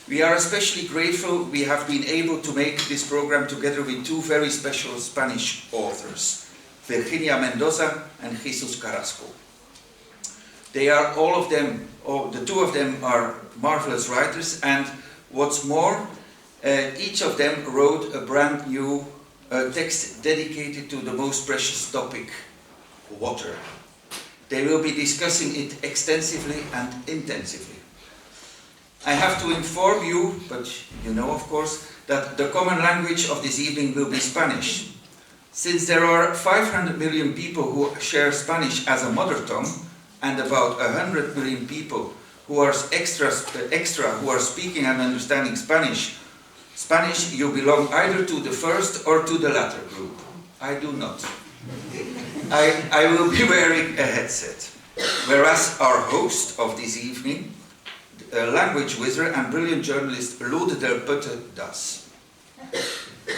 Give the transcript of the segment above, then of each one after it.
We are especially grateful we have been able to make this program together with two very special Spanish authors, Virginia Mendoza and Jesus Carrasco. They are the two of them are marvelous writers, and what's more, each of them wrote a brand new text dedicated to the most precious topic, water. They will be discussing it extensively and intensively. I have to inform you, but you know of course, that the common language of this evening will be Spanish. Since there are 500 million people who share Spanish as a mother tongue, and about 100 million people who are extra who are speaking and understanding Spanish, you belong either to the first or to the latter group. I do not. I will be wearing a headset, whereas our host of this evening, language wizard and brilliant journalist Lude Del Putte, does.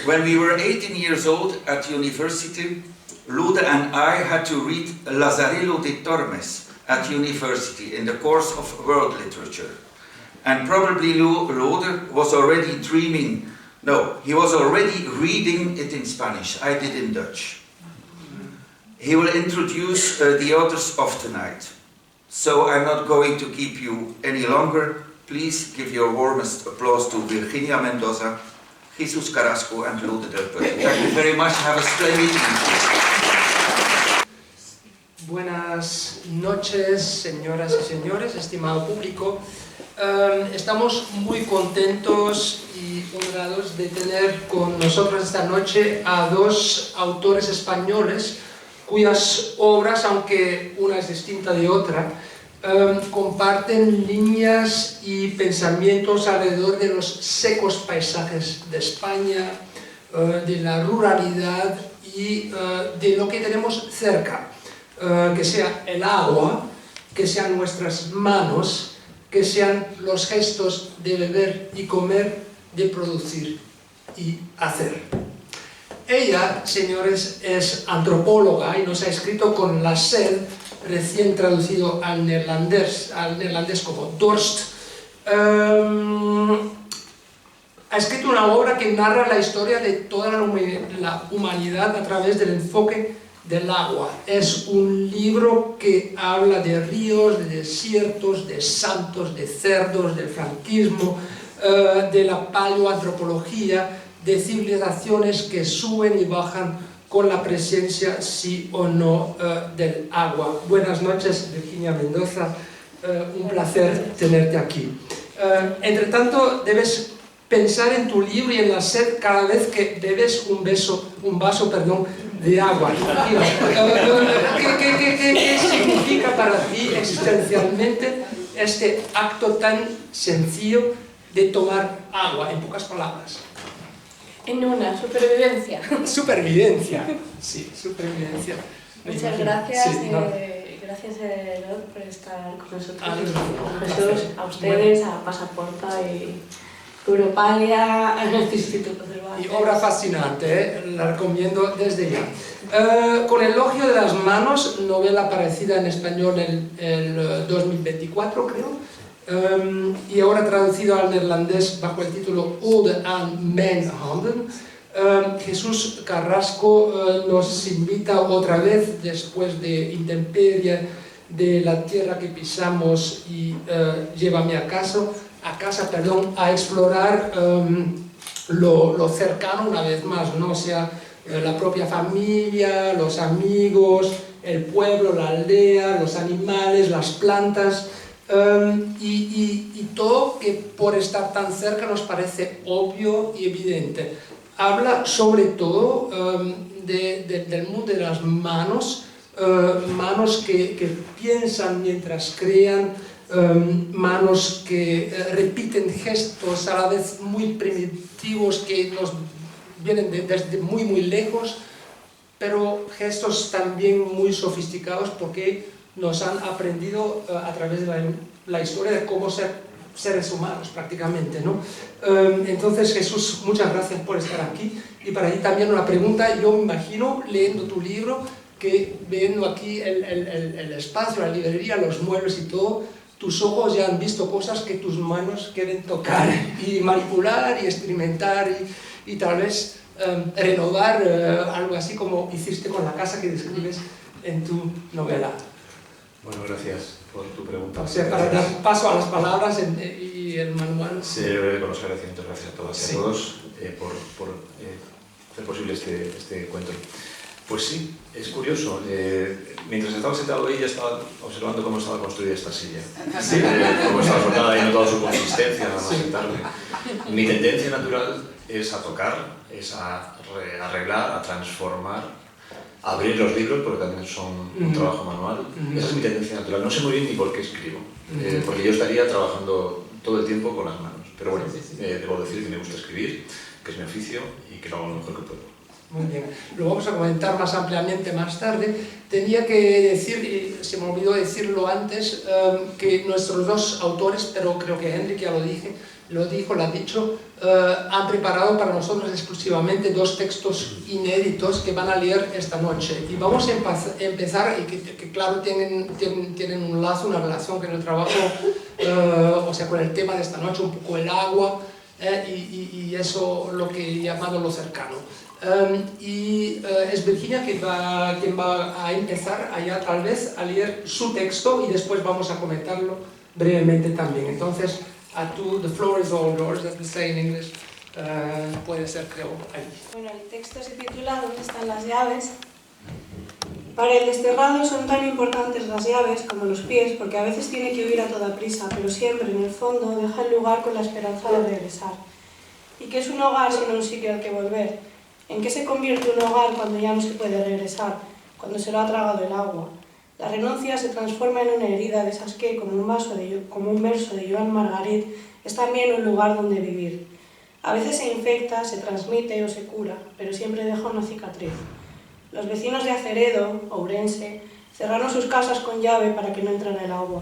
When we were 18 years old at university, Lude and I had to read Lazarillo de Tormes at university in the course of world literature. And probably Lude was already he was already reading it in Spanish. I did in Dutch. He will introduce the authors of tonight. So I'm not going to keep you any longer. Please give your warmest applause to Virginia Mendoza, Jesus Carrasco and Lude Del Putte. Thank you very much. Have a splendid evening. Buenas noches, señoras y señores, estimado público. Estamos muy contentos y honrados de tener con nosotros esta noche a dos autores españoles cuyas obras, aunque una es distinta de otra, comparten líneas y pensamientos alrededor de los secos paisajes de España, de la ruralidad y de lo que tenemos cerca, que sea el agua, que sean nuestras manos, que sean los gestos de beber y comer, de producir y hacer. Ella, señores, es antropóloga y nos ha escrito con la sed, recién traducido al neerlandés como dorst. Ha escrito una obra que narra la historia de toda la humanidad a través del enfoque del agua. Es un libro que habla de ríos, de desiertos, de santos, de cerdos, del franquismo, de la paleoantropología, de civilizaciones que suben y bajan con la presencia, sí o no, del agua. Buenas noches, Virginia Mendoza, un placer tenerte aquí. Entre tanto, debes pensar en tu libro y en la sed cada vez que bebes un vaso de agua. ¿Qué significa para ti existencialmente este acto tan sencillo de tomar agua, en pocas palabras? En una, supervivencia. Supervivencia, sí, supervivencia. Muchas gracias, sí, gracias Lord, por estar con nosotros, a ustedes, a Pasaporta y Europalia, al Instituto Cervantes. Y obra fascinante, la recomiendo desde ya. Con el elogio de las manos, novela aparecida en español en el 2024, creo. Y ahora traducido al neerlandés bajo el título Ode aan mijn handen. Jesús Carrasco nos invita otra vez, después de Intemperie, de la tierra que pisamos y llévame a casa, a explorar lo cercano una vez más, ¿no? O sea, la propia familia, los amigos, el pueblo, la aldea, los animales, las plantas. Y todo que por estar tan cerca nos parece obvio y evidente. Habla sobre todo del mundo de las manos, manos que piensan mientras crean, manos que repiten gestos a la vez muy primitivos que nos vienen desde muy lejos, pero gestos también muy sofisticados porque nos han aprendido a través de la historia de cómo ser seres humanos prácticamente, ¿no? Entonces, Jesús, muchas gracias por estar aquí. Y para ti también una pregunta. Yo me imagino, leyendo tu libro, que viendo aquí el espacio, la librería, los muebles y todo, tus ojos ya han visto cosas que tus manos quieren tocar y manipular y experimentar y tal vez renovar algo así como hiciste con la casa que describes en tu novela. Bueno, gracias por tu pregunta. O sea, para dar paso a las palabras y el manual. Sí, con los agradecimientos, gracias a todas y a todos por hacer posible este cuento. Pues sí, es curioso. Mientras estaba sentado ahí, ya estaba observando cómo estaba construida esta silla. Sí, cómo estaba soltada y no toda su consistencia, nada más sentarme. Mi tendencia natural es a tocar, es a arreglar, a transformar, a abrir los libros, porque también son un trabajo manual. Esa es mi tendencia natural. No sé muy bien ni por qué escribo, porque yo estaría trabajando todo el tiempo con las manos. Pero bueno, debo decir que me gusta escribir, que es mi oficio y que lo hago lo mejor que puedo. Muy bien, lo vamos a comentar más ampliamente más tarde. Tenía que decir, y se me olvidó decirlo antes, que nuestros dos autores, pero creo que Enrique ya lo ha dicho, han preparado para nosotros exclusivamente dos textos inéditos que van a leer esta noche. Y vamos a empezar, y que claro tienen un lazo, una relación con el trabajo, o sea, con el tema de esta noche, un poco el agua, y eso lo que he llamado lo cercano. Es Virginia quien va a empezar allá tal vez a leer su texto y después vamos a comentarlo brevemente también. Entonces, the floor is all yours, as we say in English. Puede ser, creo, ahí. Bueno, el texto se titula ¿Dónde están las llaves? Para el desterrado son tan importantes las llaves como los pies, porque a veces tiene que huir a toda prisa, pero siempre, en el fondo, deja el lugar con la esperanza de regresar. ¿Y qué es un hogar sino un sitio al que volver? ¿En qué se convierte un hogar cuando ya no se puede regresar, cuando se lo ha tragado el agua? La renuncia se transforma en una herida de esas que, como un verso de Joan Margarit, es también un lugar donde vivir. A veces se infecta, se transmite o se cura, pero siempre deja una cicatriz. Los vecinos de Aceredo, Ourense, cerraron sus casas con llave para que no entrara el agua.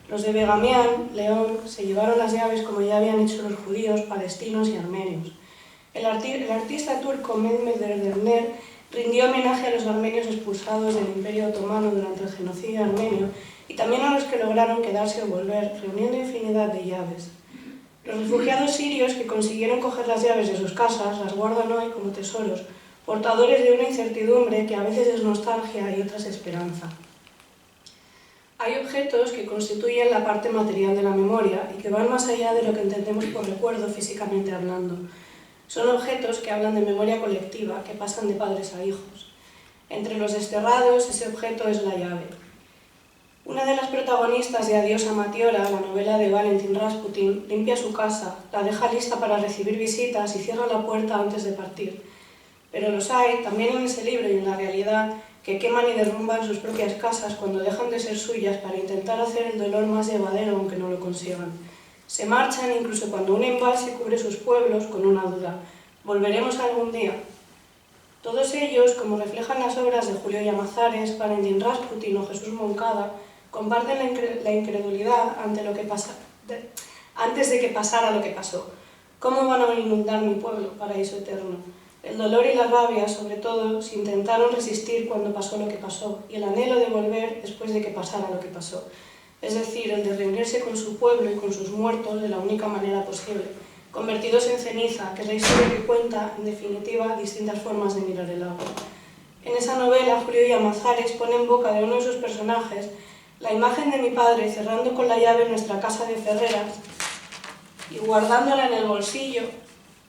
Los de Begamián, León, se llevaron las llaves como ya habían hecho los judíos, palestinos y armenios. El artista turco Mehmet Erdemner rindió homenaje a los armenios expulsados del Imperio Otomano durante el genocidio armenio y también a los que lograron quedarse o volver, reuniendo infinidad de llaves. Los refugiados sirios que consiguieron coger las llaves de sus casas las guardan hoy como tesoros, portadores de una incertidumbre que a veces es nostalgia y otras esperanza. Hay objetos que constituyen la parte material de la memoria y que van más allá de lo que entendemos por recuerdo físicamente hablando. Son objetos que hablan de memoria colectiva, que pasan de padres a hijos. Entre los desterrados, ese objeto es la llave. Una de las protagonistas de Adiós a Matiora, la novela de Valentin Rasputin, limpia su casa, la deja lista para recibir visitas y cierra la puerta antes de partir. Pero los hay, también en ese libro y en la realidad, que queman y derrumban sus propias casas cuando dejan de ser suyas para intentar hacer el dolor más llevadero aunque no lo consigan. Se marchan incluso cuando un embalse cubre sus pueblos con una duda: ¿volveremos algún día? Todos ellos, como reflejan las obras de Julio Llamazares, Valentin Rasputin o Jesús Moncada, comparten la incredulidad antes de que pasara lo que pasó. ¿Cómo van a inundar mi pueblo, paraíso eterno? El dolor y la rabia, sobre todo, se intentaron resistir cuando pasó lo que pasó, y el anhelo de volver después de que pasara lo que pasó. Es decir, el de reunirse con su pueblo y con sus muertos de la única manera posible, convertidos en ceniza, que es la historia que cuenta, en definitiva, distintas formas de mirar el agua. En esa novela, Julio Llamazares pone en boca de uno de sus personajes la imagen de mi padre cerrando con la llave nuestra casa de Ferreras y guardándola en el bolsillo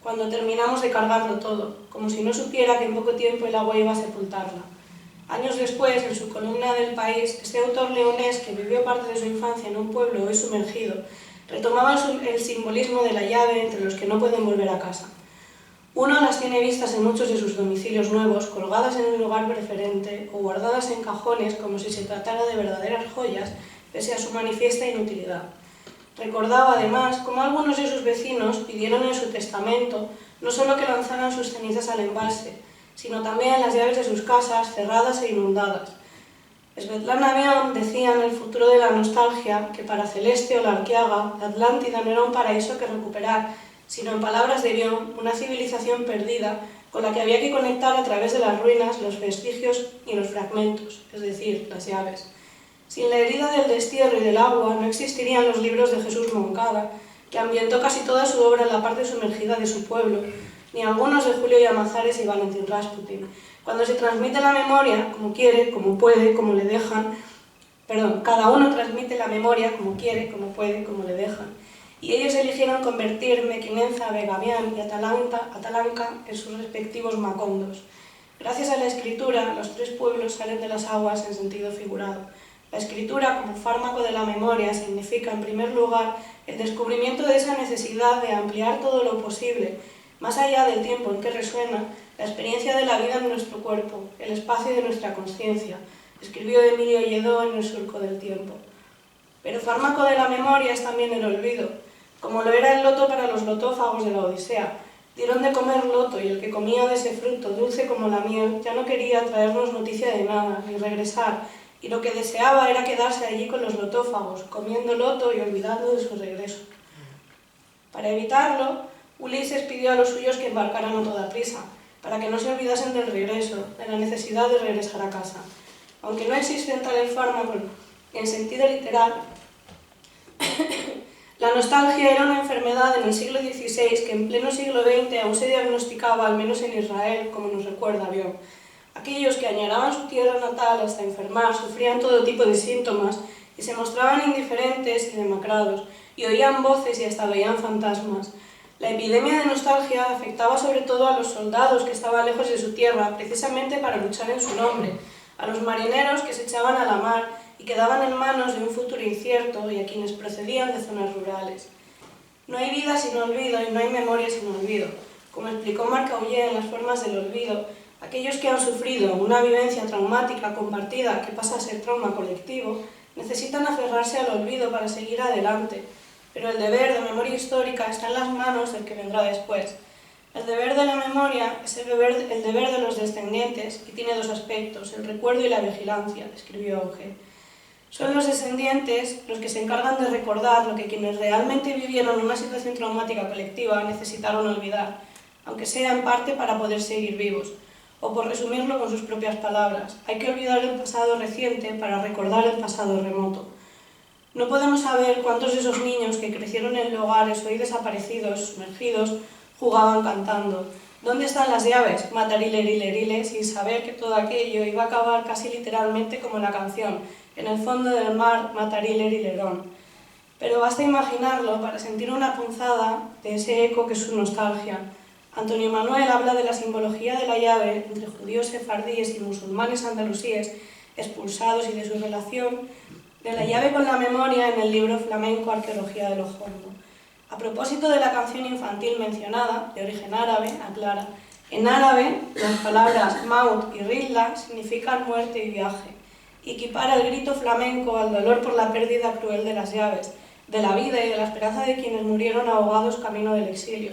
cuando terminamos de cargarlo todo, como si no supiera que en poco tiempo el agua iba a sepultarla. Años después, en su columna del País, este autor leonés, que vivió parte de su infancia en un pueblo hoy sumergido, retomaba el simbolismo de la llave entre los que no pueden volver a casa. Uno las tiene vistas en muchos de sus domicilios nuevos, colgadas en un lugar preferente o guardadas en cajones como si se tratara de verdaderas joyas, pese a su manifiesta inutilidad. Recordaba además cómo algunos de sus vecinos pidieron en su testamento no solo que lanzaran sus cenizas al embalse, sino también las llaves de sus casas cerradas e inundadas. Svetlana Bion decía en El futuro de la nostalgia que para Celeste Olarquiaga la Atlántida no era un paraíso que recuperar, sino en palabras de Bion, una civilización perdida con la que había que conectar a través de las ruinas, los vestigios y los fragmentos, es decir, las llaves. Sin la herida del destierro y del agua no existirían los libros de Jesús Moncada, que ambientó casi toda su obra en la parte sumergida de su pueblo, ni algunos de Julio Llamazares y Valentín Rasputin. Cuando se transmite la memoria, como quiere, como puede, como le dejan, cada uno transmite la memoria como quiere, como puede, como le dejan. Y ellos eligieron convertir Mequinenza, Begabián y Atalanca en sus respectivos Macondos. Gracias a la escritura, los tres pueblos salen de las aguas en sentido figurado. La escritura, como fármaco de la memoria, significa, en primer lugar, el descubrimiento de esa necesidad de ampliar todo lo posible, más allá del tiempo en que resuena, la experiencia de la vida en nuestro cuerpo, el espacio de nuestra conciencia, escribió Emilio Lledó en El surco del tiempo. Pero fármaco de la memoria es también el olvido, como lo era el loto para los lotófagos de la Odisea. Dieron de comer loto y el que comía de ese fruto, dulce como la miel, ya no quería traernos noticia de nada, ni regresar, y lo que deseaba era quedarse allí con los lotófagos, comiendo loto y olvidando de su regreso. Para evitarlo, Ulises pidió a los suyos que embarcaran a toda prisa, para que no se olvidasen del regreso, de la necesidad de regresar a casa. Aunque no existen tales fármacos en sentido literal, la nostalgia era una enfermedad en el siglo XVI que en pleno siglo XX aún se diagnosticaba, al menos en Israel, como nos recuerda Bion. Aquellos que añoraban su tierra natal hasta enfermar sufrían todo tipo de síntomas y se mostraban indiferentes y demacrados, y oían voces y hasta veían fantasmas. La epidemia de nostalgia afectaba sobre todo a los soldados que estaban lejos de su tierra, precisamente para luchar en su nombre, a los marineros que se echaban a la mar y quedaban en manos de un futuro incierto y a quienes procedían de zonas rurales. No hay vida sin olvido y no hay memoria sin olvido. Como explicó Marc Aullier en Las formas del olvido, aquellos que han sufrido una vivencia traumática compartida que pasa a ser trauma colectivo necesitan aferrarse al olvido para seguir adelante, pero el deber de memoria histórica está en las manos del que vendrá después. El deber de la memoria es el deber de los descendientes y tiene dos aspectos, el recuerdo y la vigilancia, escribió Auge. Son los descendientes los que se encargan de recordar lo que quienes realmente vivieron una situación traumática colectiva necesitaron olvidar, aunque sea en parte para poder seguir vivos. O por resumirlo con sus propias palabras, hay que olvidar el pasado reciente para recordar el pasado remoto. No podemos saber cuántos de esos niños que crecieron en lugares hoy desaparecidos, sumergidos, jugaban cantando. ¿Dónde están las llaves? Matarilerile, sin saber que todo aquello iba a acabar casi literalmente como la canción, en el fondo del mar, Matarilerirón. Pero basta imaginarlo para sentir una punzada de ese eco que es su nostalgia. Antonio Manuel habla de la simbología de la llave entre judíos sefardíes y musulmanes andalusíes expulsados y de su relación de la llave con la memoria en el libro flamenco Arqueología de lo Hondo. A propósito de la canción infantil mencionada, de origen árabe, aclara: en árabe, las palabras maut y rilla significan muerte y viaje, y equipara el grito flamenco al dolor por la pérdida cruel de las llaves, de la vida y de la esperanza de quienes murieron ahogados camino del exilio.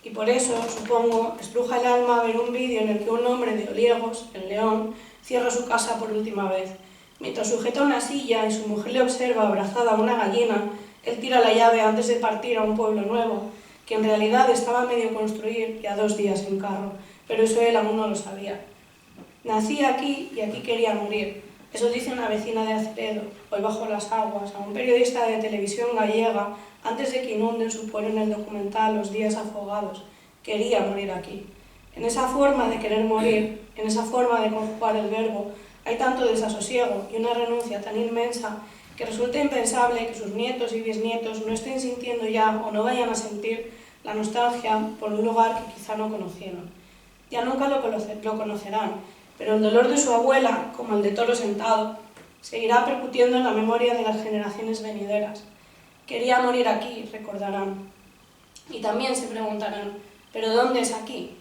Y por eso, supongo, estruja el alma ver un vídeo en el que un hombre de Oliegos, en León, cierra su casa por última vez. Mientras sujeta una silla y su mujer le observa abrazada a una gallina, él tira la llave antes de partir a un pueblo nuevo, que en realidad estaba a medio construir y a 2 días en carro, pero eso él aún no lo sabía. Nací aquí y aquí quería morir. Eso dice una vecina de Aceredo, hoy bajo las aguas, a un periodista de televisión gallega, antes de que inunden su pueblo en el documental Los días afogados. Quería morir aquí. En esa forma de querer morir, en esa forma de conjugar el verbo, hay tanto desasosiego y una renuncia tan inmensa que resulta impensable que sus nietos y bisnietos no estén sintiendo ya o no vayan a sentir la nostalgia por un lugar que quizá no conocieron. Ya nunca lo conocerán, pero el dolor de su abuela, como el de Toro Sentado, seguirá percutiendo en la memoria de las generaciones venideras. Quería morir aquí, recordarán. Y también se preguntarán, ¿pero dónde es aquí?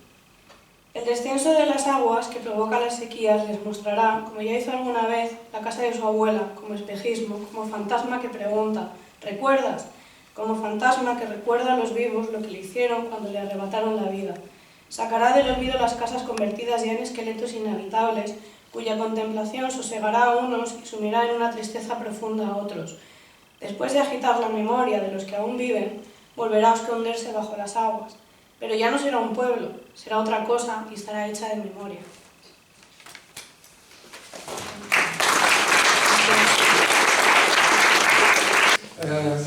El descenso de las aguas que provoca las sequías les mostrará, como ya hizo alguna vez, la casa de su abuela, como espejismo, como fantasma que pregunta, ¿recuerdas? Como fantasma que recuerda a los vivos lo que le hicieron cuando le arrebataron la vida. Sacará del olvido las casas convertidas ya en esqueletos inhabitables, cuya contemplación sosegará a unos y sumirá en una tristeza profunda a otros. Después de agitar la memoria de los que aún viven, volverá a esconderse bajo las aguas. Pero ya no será un pueblo, será otra cosa y estará hecha de memoria.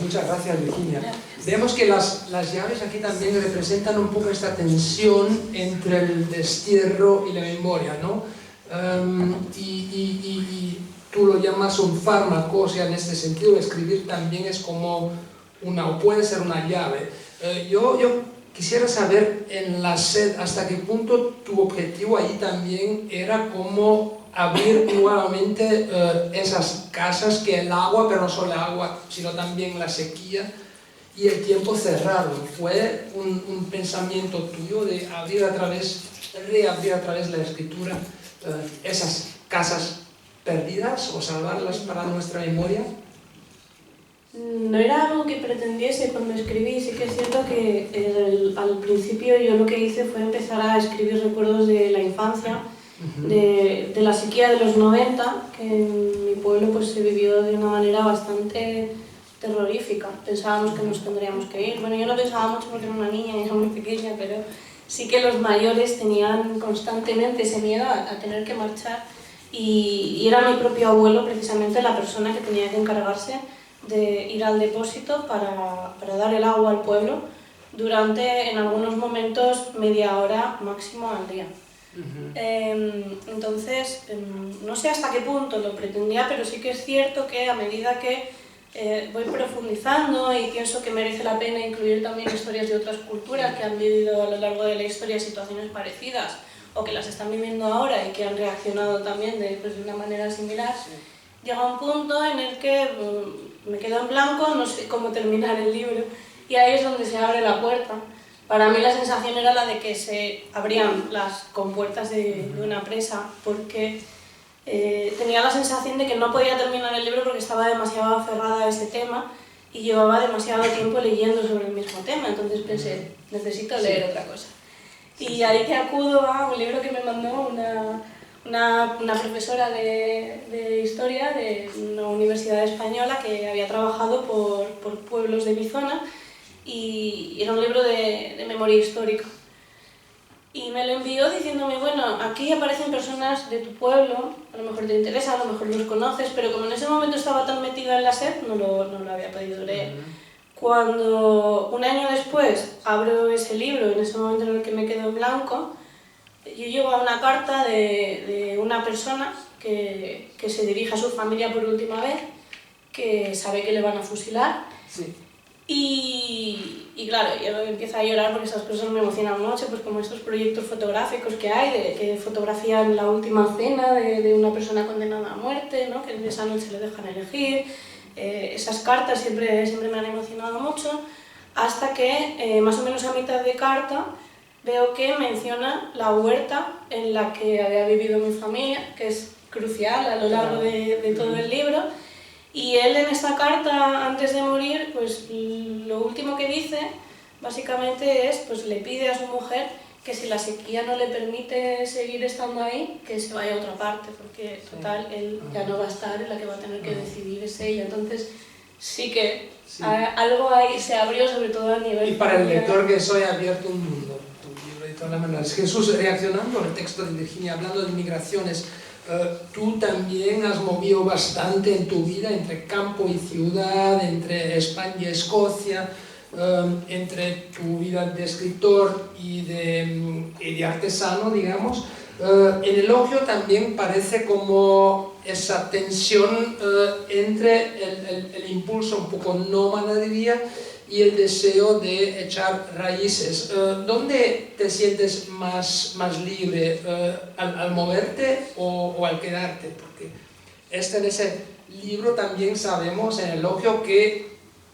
Muchas gracias, Virginia. Vemos que las llaves aquí también representan un poco esta tensión entre el destierro y la memoria, ¿no? Y tú lo llamas un fármaco, o sea, en este sentido, escribir también es como o puede ser una llave. Yo quisiera saber en la SED hasta qué punto tu objetivo ahí también era como abrir nuevamente esas casas que el agua, pero no solo el agua, sino también la sequía y el tiempo cerrado. ¿Fue un pensamiento tuyo de reabrir a través de la escritura esas casas perdidas o salvarlas para nuestra memoria? No era algo que pretendiese cuando escribí, sí que es cierto que al principio yo lo que hice fue empezar a escribir recuerdos de la infancia, de la sequía de los 90, que en mi pueblo pues se vivió de una manera bastante terrorífica. Pensábamos que nos tendríamos que ir. Bueno, yo no pensaba mucho porque era una niña y era muy pequeña, pero sí que los mayores tenían constantemente ese miedo a tener que marchar y era mi propio abuelo precisamente la persona que tenía que encargarse de ir al depósito para dar el agua al pueblo durante, en algunos momentos, media hora máximo al día. Entonces, no sé hasta qué punto lo pretendía, pero sí que es cierto que a medida que voy profundizando y pienso que merece la pena incluir también historias de otras culturas que han vivido a lo largo de la historia situaciones parecidas o que las están viviendo ahora y que han reaccionado también de una manera similar, llega un punto en el que me quedo en blanco, no sé cómo terminar el libro y ahí es donde se abre la puerta. Para mí la sensación era la de que se abrían las compuertas de una presa porque tenía la sensación de que no podía terminar el libro porque estaba demasiado aferrada a ese tema y llevaba demasiado tiempo leyendo sobre el mismo tema, entonces pensé, necesito leer otra cosa. Y ahí que acudo a un libro que me mandó una profesora de historia de una universidad española que había trabajado por pueblos de mi zona y era un libro de memoria histórica. Y me lo envió diciéndome, bueno, aquí aparecen personas de tu pueblo, a lo mejor te interesa, a lo mejor los conoces, pero como en ese momento estaba tan metida en la SED, no lo había podido leer. Cuando un año después abro ese libro, en ese momento en el que me quedo en blanco, yo llevo una carta de una persona que se dirige a su familia por última vez, que sabe que le van a fusilar. Sí. Y claro, yo empiezo a llorar porque esas cosas me emocionan mucho, pues como estos proyectos fotográficos que hay, que fotografían la última cena de una persona condenada a muerte, ¿no? Que en esa noche le dejan elegir. Esas cartas siempre me han emocionado mucho, hasta que más o menos a mitad de carta veo que menciona la huerta en la que había vivido mi familia, que es crucial a lo largo de todo el libro. Y él en esta carta, antes de morir, pues lo último que dice, básicamente es, pues le pide a su mujer que si la sequía no le permite seguir estando ahí, que se vaya a otra parte, porque total, él ya no va a estar, la que va a tener que decidir es ella. Entonces, sí que algo ahí se abrió, sobre todo a nivel... Y para el lector que soy abierto un mundo, tu libro de todas maneras. Jesús, reaccionando al texto de Virginia, hablando de migraciones, tú también has movido bastante en tu vida entre campo y ciudad, entre España y Escocia, entre tu vida de escritor y de artesano, digamos. En Elogio también parece como esa tensión entre el impulso un poco nómada, diría, y el deseo de echar raíces. ¿Dónde te sientes más libre? ¿Al moverte o al quedarte? Porque en ese libro también sabemos en Elogio que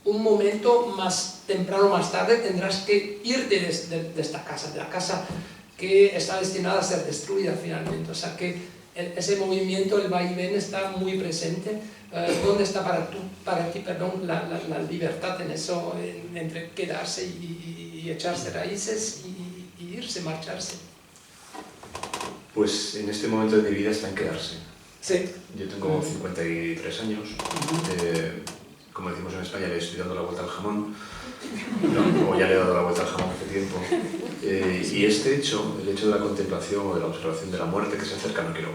un momento más temprano o más tarde tendrás que irte de esta casa, de la casa que está destinada a ser destruida finalmente. O sea que ese movimiento, el vaivén, está muy presente. ¿Dónde está para ti, la libertad en eso, entre quedarse y echarse raíces y irse, marcharse? Pues en este momento de mi vida está en quedarse. Sí. Yo tengo 53 años. Como decimos en España, le estoy dando la vuelta al jamón. No, o ya le he dado la vuelta al jamón hace tiempo. Y este hecho, el hecho de la contemplación o de la observación de la muerte que se acerca, no quiero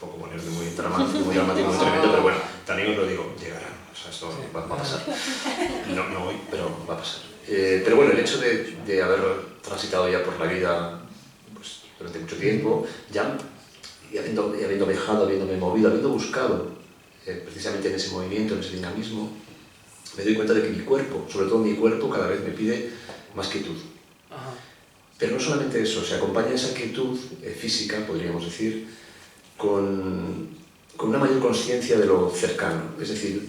tampoco ponerme muy dramático, muy tremendo, pero bueno, también os lo digo, llegarán, o sea, esto va a pasar. No hoy, pero va a pasar. Pero bueno, el hecho de haber transitado ya por la vida pues, durante mucho tiempo, ya y habiendo viajado, habiéndome movido, habiendo buscado precisamente en ese movimiento, en ese dinamismo, me doy cuenta de que mi cuerpo, sobre todo mi cuerpo, cada vez me pide más quietud. Ajá. Pero no solamente eso, se acompaña esa quietud física, podríamos decir, con una mayor conciencia de lo cercano. Es decir,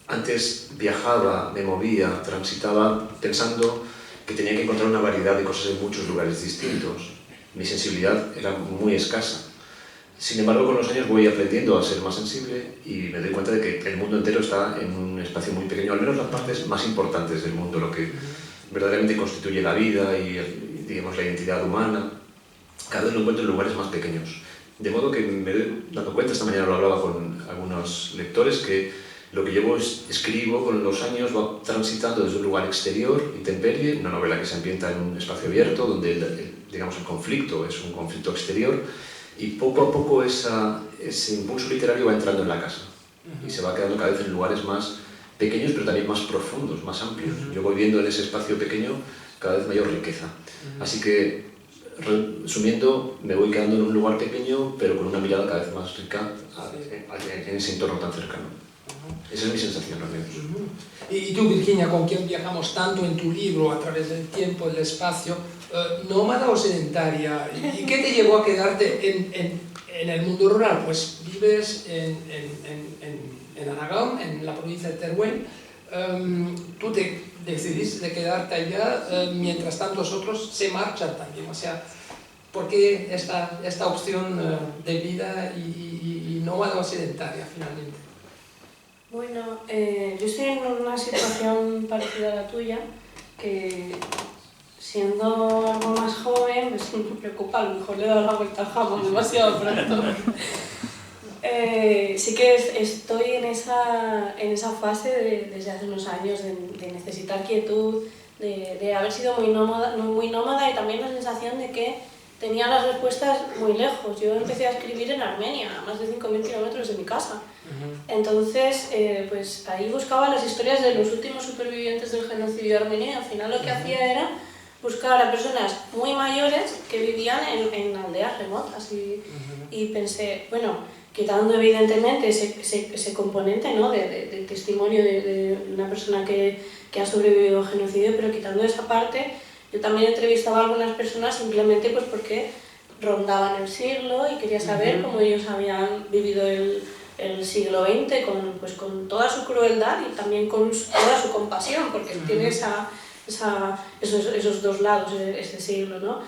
antes viajaba, me movía, transitaba pensando que tenía que encontrar una variedad de cosas en muchos lugares distintos. Mi sensibilidad era muy escasa. Sin embargo, con los años voy aprendiendo a ser más sensible y me doy cuenta de que el mundo entero está en un espacio muy pequeño, al menos las partes más importantes del mundo, lo que verdaderamente constituye la vida y digamos, la identidad humana. Cada vez lo encuentro en lugares más pequeños. De modo que me doy dando cuenta, esta mañana lo hablaba con algunos lectores, que lo que llevo escribo con los años va transitando desde un lugar exterior, intemperie, una novela que se ambienta en un espacio abierto, donde digamos, el conflicto es un conflicto exterior, y poco a poco ese impulso literario va entrando en la casa y se va quedando cada vez en lugares más pequeños, pero también más profundos, más amplios. Yo voy viendo en ese espacio pequeño cada vez mayor riqueza. Así que, resumiendo, me voy quedando en un lugar pequeño, pero con una mirada cada vez más rica en ese entorno tan cercano. Esa es mi sensación, al menos. Y tú, Virginia, con quien viajamos tanto en tu libro, a través del tiempo, el espacio, nómada o sedentaria, ¿y qué te llevó a quedarte en el mundo rural? Pues vives en Aragón, en la provincia de Teruel. Tú te decidiste quedarte allá, mientras tantos otros se marchan también. O sea, ¿por qué esta opción de vida y nómada o sedentaria finalmente? Bueno, yo estoy en una situación parecida a la tuya, que siendo algo más joven, pues me preocupa, a lo mejor le he dado la vuelta al jamón demasiado pronto. Sí que estoy en esa fase desde hace unos años de necesitar quietud, de haber sido muy nómada y también la sensación de que tenía las respuestas muy lejos. Yo empecé a escribir en Armenia, a más de 5.000 kilómetros de mi casa. Entonces, pues ahí buscaba las historias de los últimos supervivientes del genocidio armenio y al final lo que hacía era buscar a personas muy mayores que vivían en aldeas remotas y pensé, bueno, quitando evidentemente ese componente, ¿no? de testimonio de una persona que ha sobrevivido al genocidio, pero quitando esa parte, yo también entrevistaba a algunas personas simplemente pues porque rondaban el siglo y quería saber cómo ellos habían vivido el siglo XX con toda su crueldad y también con toda su compasión, porque tiene esos dos lados ese siglo, ¿no?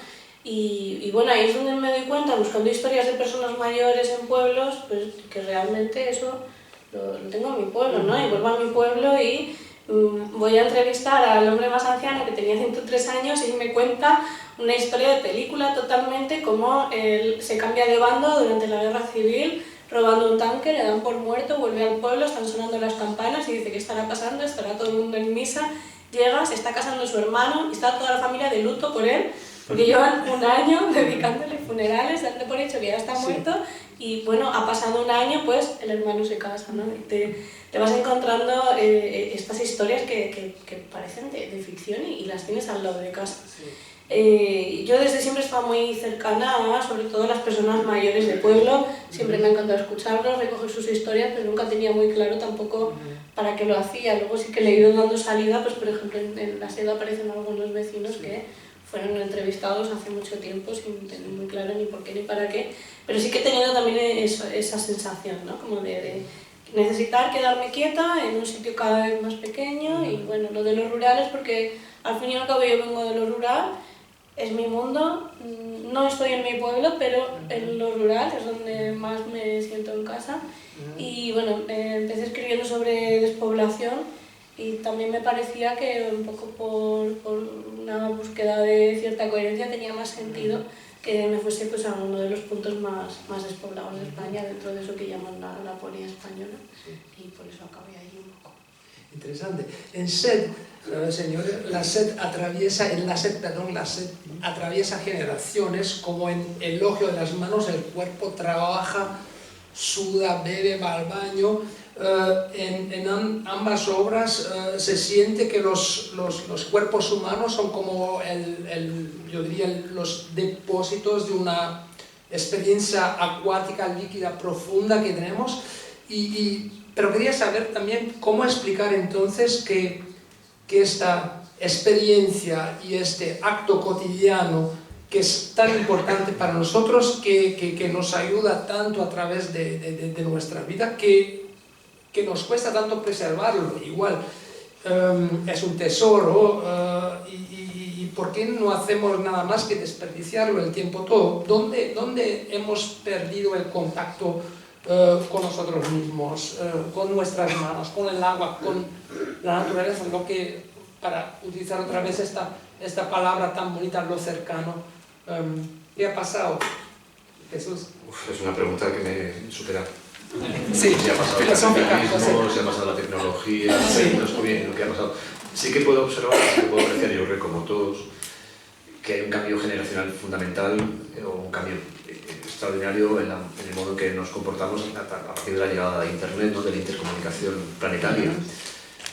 Y bueno, ahí es donde me doy cuenta, buscando historias de personas mayores en pueblos, pues que realmente eso lo tengo en mi pueblo, ¿no? Y vuelvo a mi pueblo y voy a entrevistar al hombre más anciano que tenía 103 años y me cuenta una historia de película totalmente, cómo él se cambia de bando durante la guerra civil, robando un tanque, le dan por muerto, vuelve al pueblo, están sonando las campanas y dice ¿qué estará pasando? Estará todo el mundo en misa, llega, se está casando su hermano y está toda la familia de luto por él, porque llevan un año dedicándole funerales, dando por hecho que ya está muerto y bueno, ha pasado un año, pues el hermano se casa, ¿no? Y te vas encontrando estas historias que parecen de ficción y las tienes al lado de casa. Yo desde siempre estaba muy cercana a, sobre todo, las personas mayores de pueblo, siempre me ha encantado escucharlos, recoger sus historias, pero nunca tenía muy claro tampoco para qué lo hacía. Luego sí que le he ido dando salida, pues por ejemplo en la SED aparecen algunos vecinos que fueron entrevistados hace mucho tiempo sin tener muy claro ni por qué ni para qué, pero sí que he tenido también esa sensación, ¿no? Como de necesitar quedarme quieta en un sitio cada vez más pequeño y bueno, lo de los rurales porque al fin y al cabo yo vengo de lo rural, es mi mundo, no estoy en mi pueblo, pero en lo rural es donde más me siento en casa y bueno, empecé escribiendo sobre despoblación y también me parecía que un poco por una búsqueda de cierta coherencia tenía más sentido que me fuese pues, a uno de los puntos más despoblados de España, dentro de eso que llaman la Laponia española, y por eso acabé ahí un poco. Interesante. En SED, señores, la SED atraviesa generaciones, como en Elogio de las manos, el cuerpo trabaja suda, bebe, va al baño. En ambas obras se siente que los cuerpos humanos son como yo diría, los depósitos de una experiencia acuática líquida profunda que tenemos. Pero quería saber también cómo explicar entonces que esta experiencia y este acto cotidiano que es tan importante para nosotros, que nos ayuda tanto a través de nuestra vida, que nos cuesta tanto preservarlo. Igual es un tesoro, y ¿por qué no hacemos nada más que desperdiciarlo el tiempo todo? ¿Dónde hemos perdido el contacto con nosotros mismos, con nuestras manos, con el agua, con la naturaleza? Lo que, para utilizar otra vez esta palabra tan bonita, lo cercano. ¿Qué ha pasado, Jesús? Es una pregunta que me supera. Sí, se ha pasado el capitalismo, se ha pasado la tecnología, sí. No estoy bien lo que ha pasado. Sí que puedo observar, que puedo apreciar, yo creo como todos, que hay un cambio generacional fundamental, o un cambio extraordinario en el modo en que nos comportamos a partir de la llegada de Internet, ¿no? De la intercomunicación planetaria.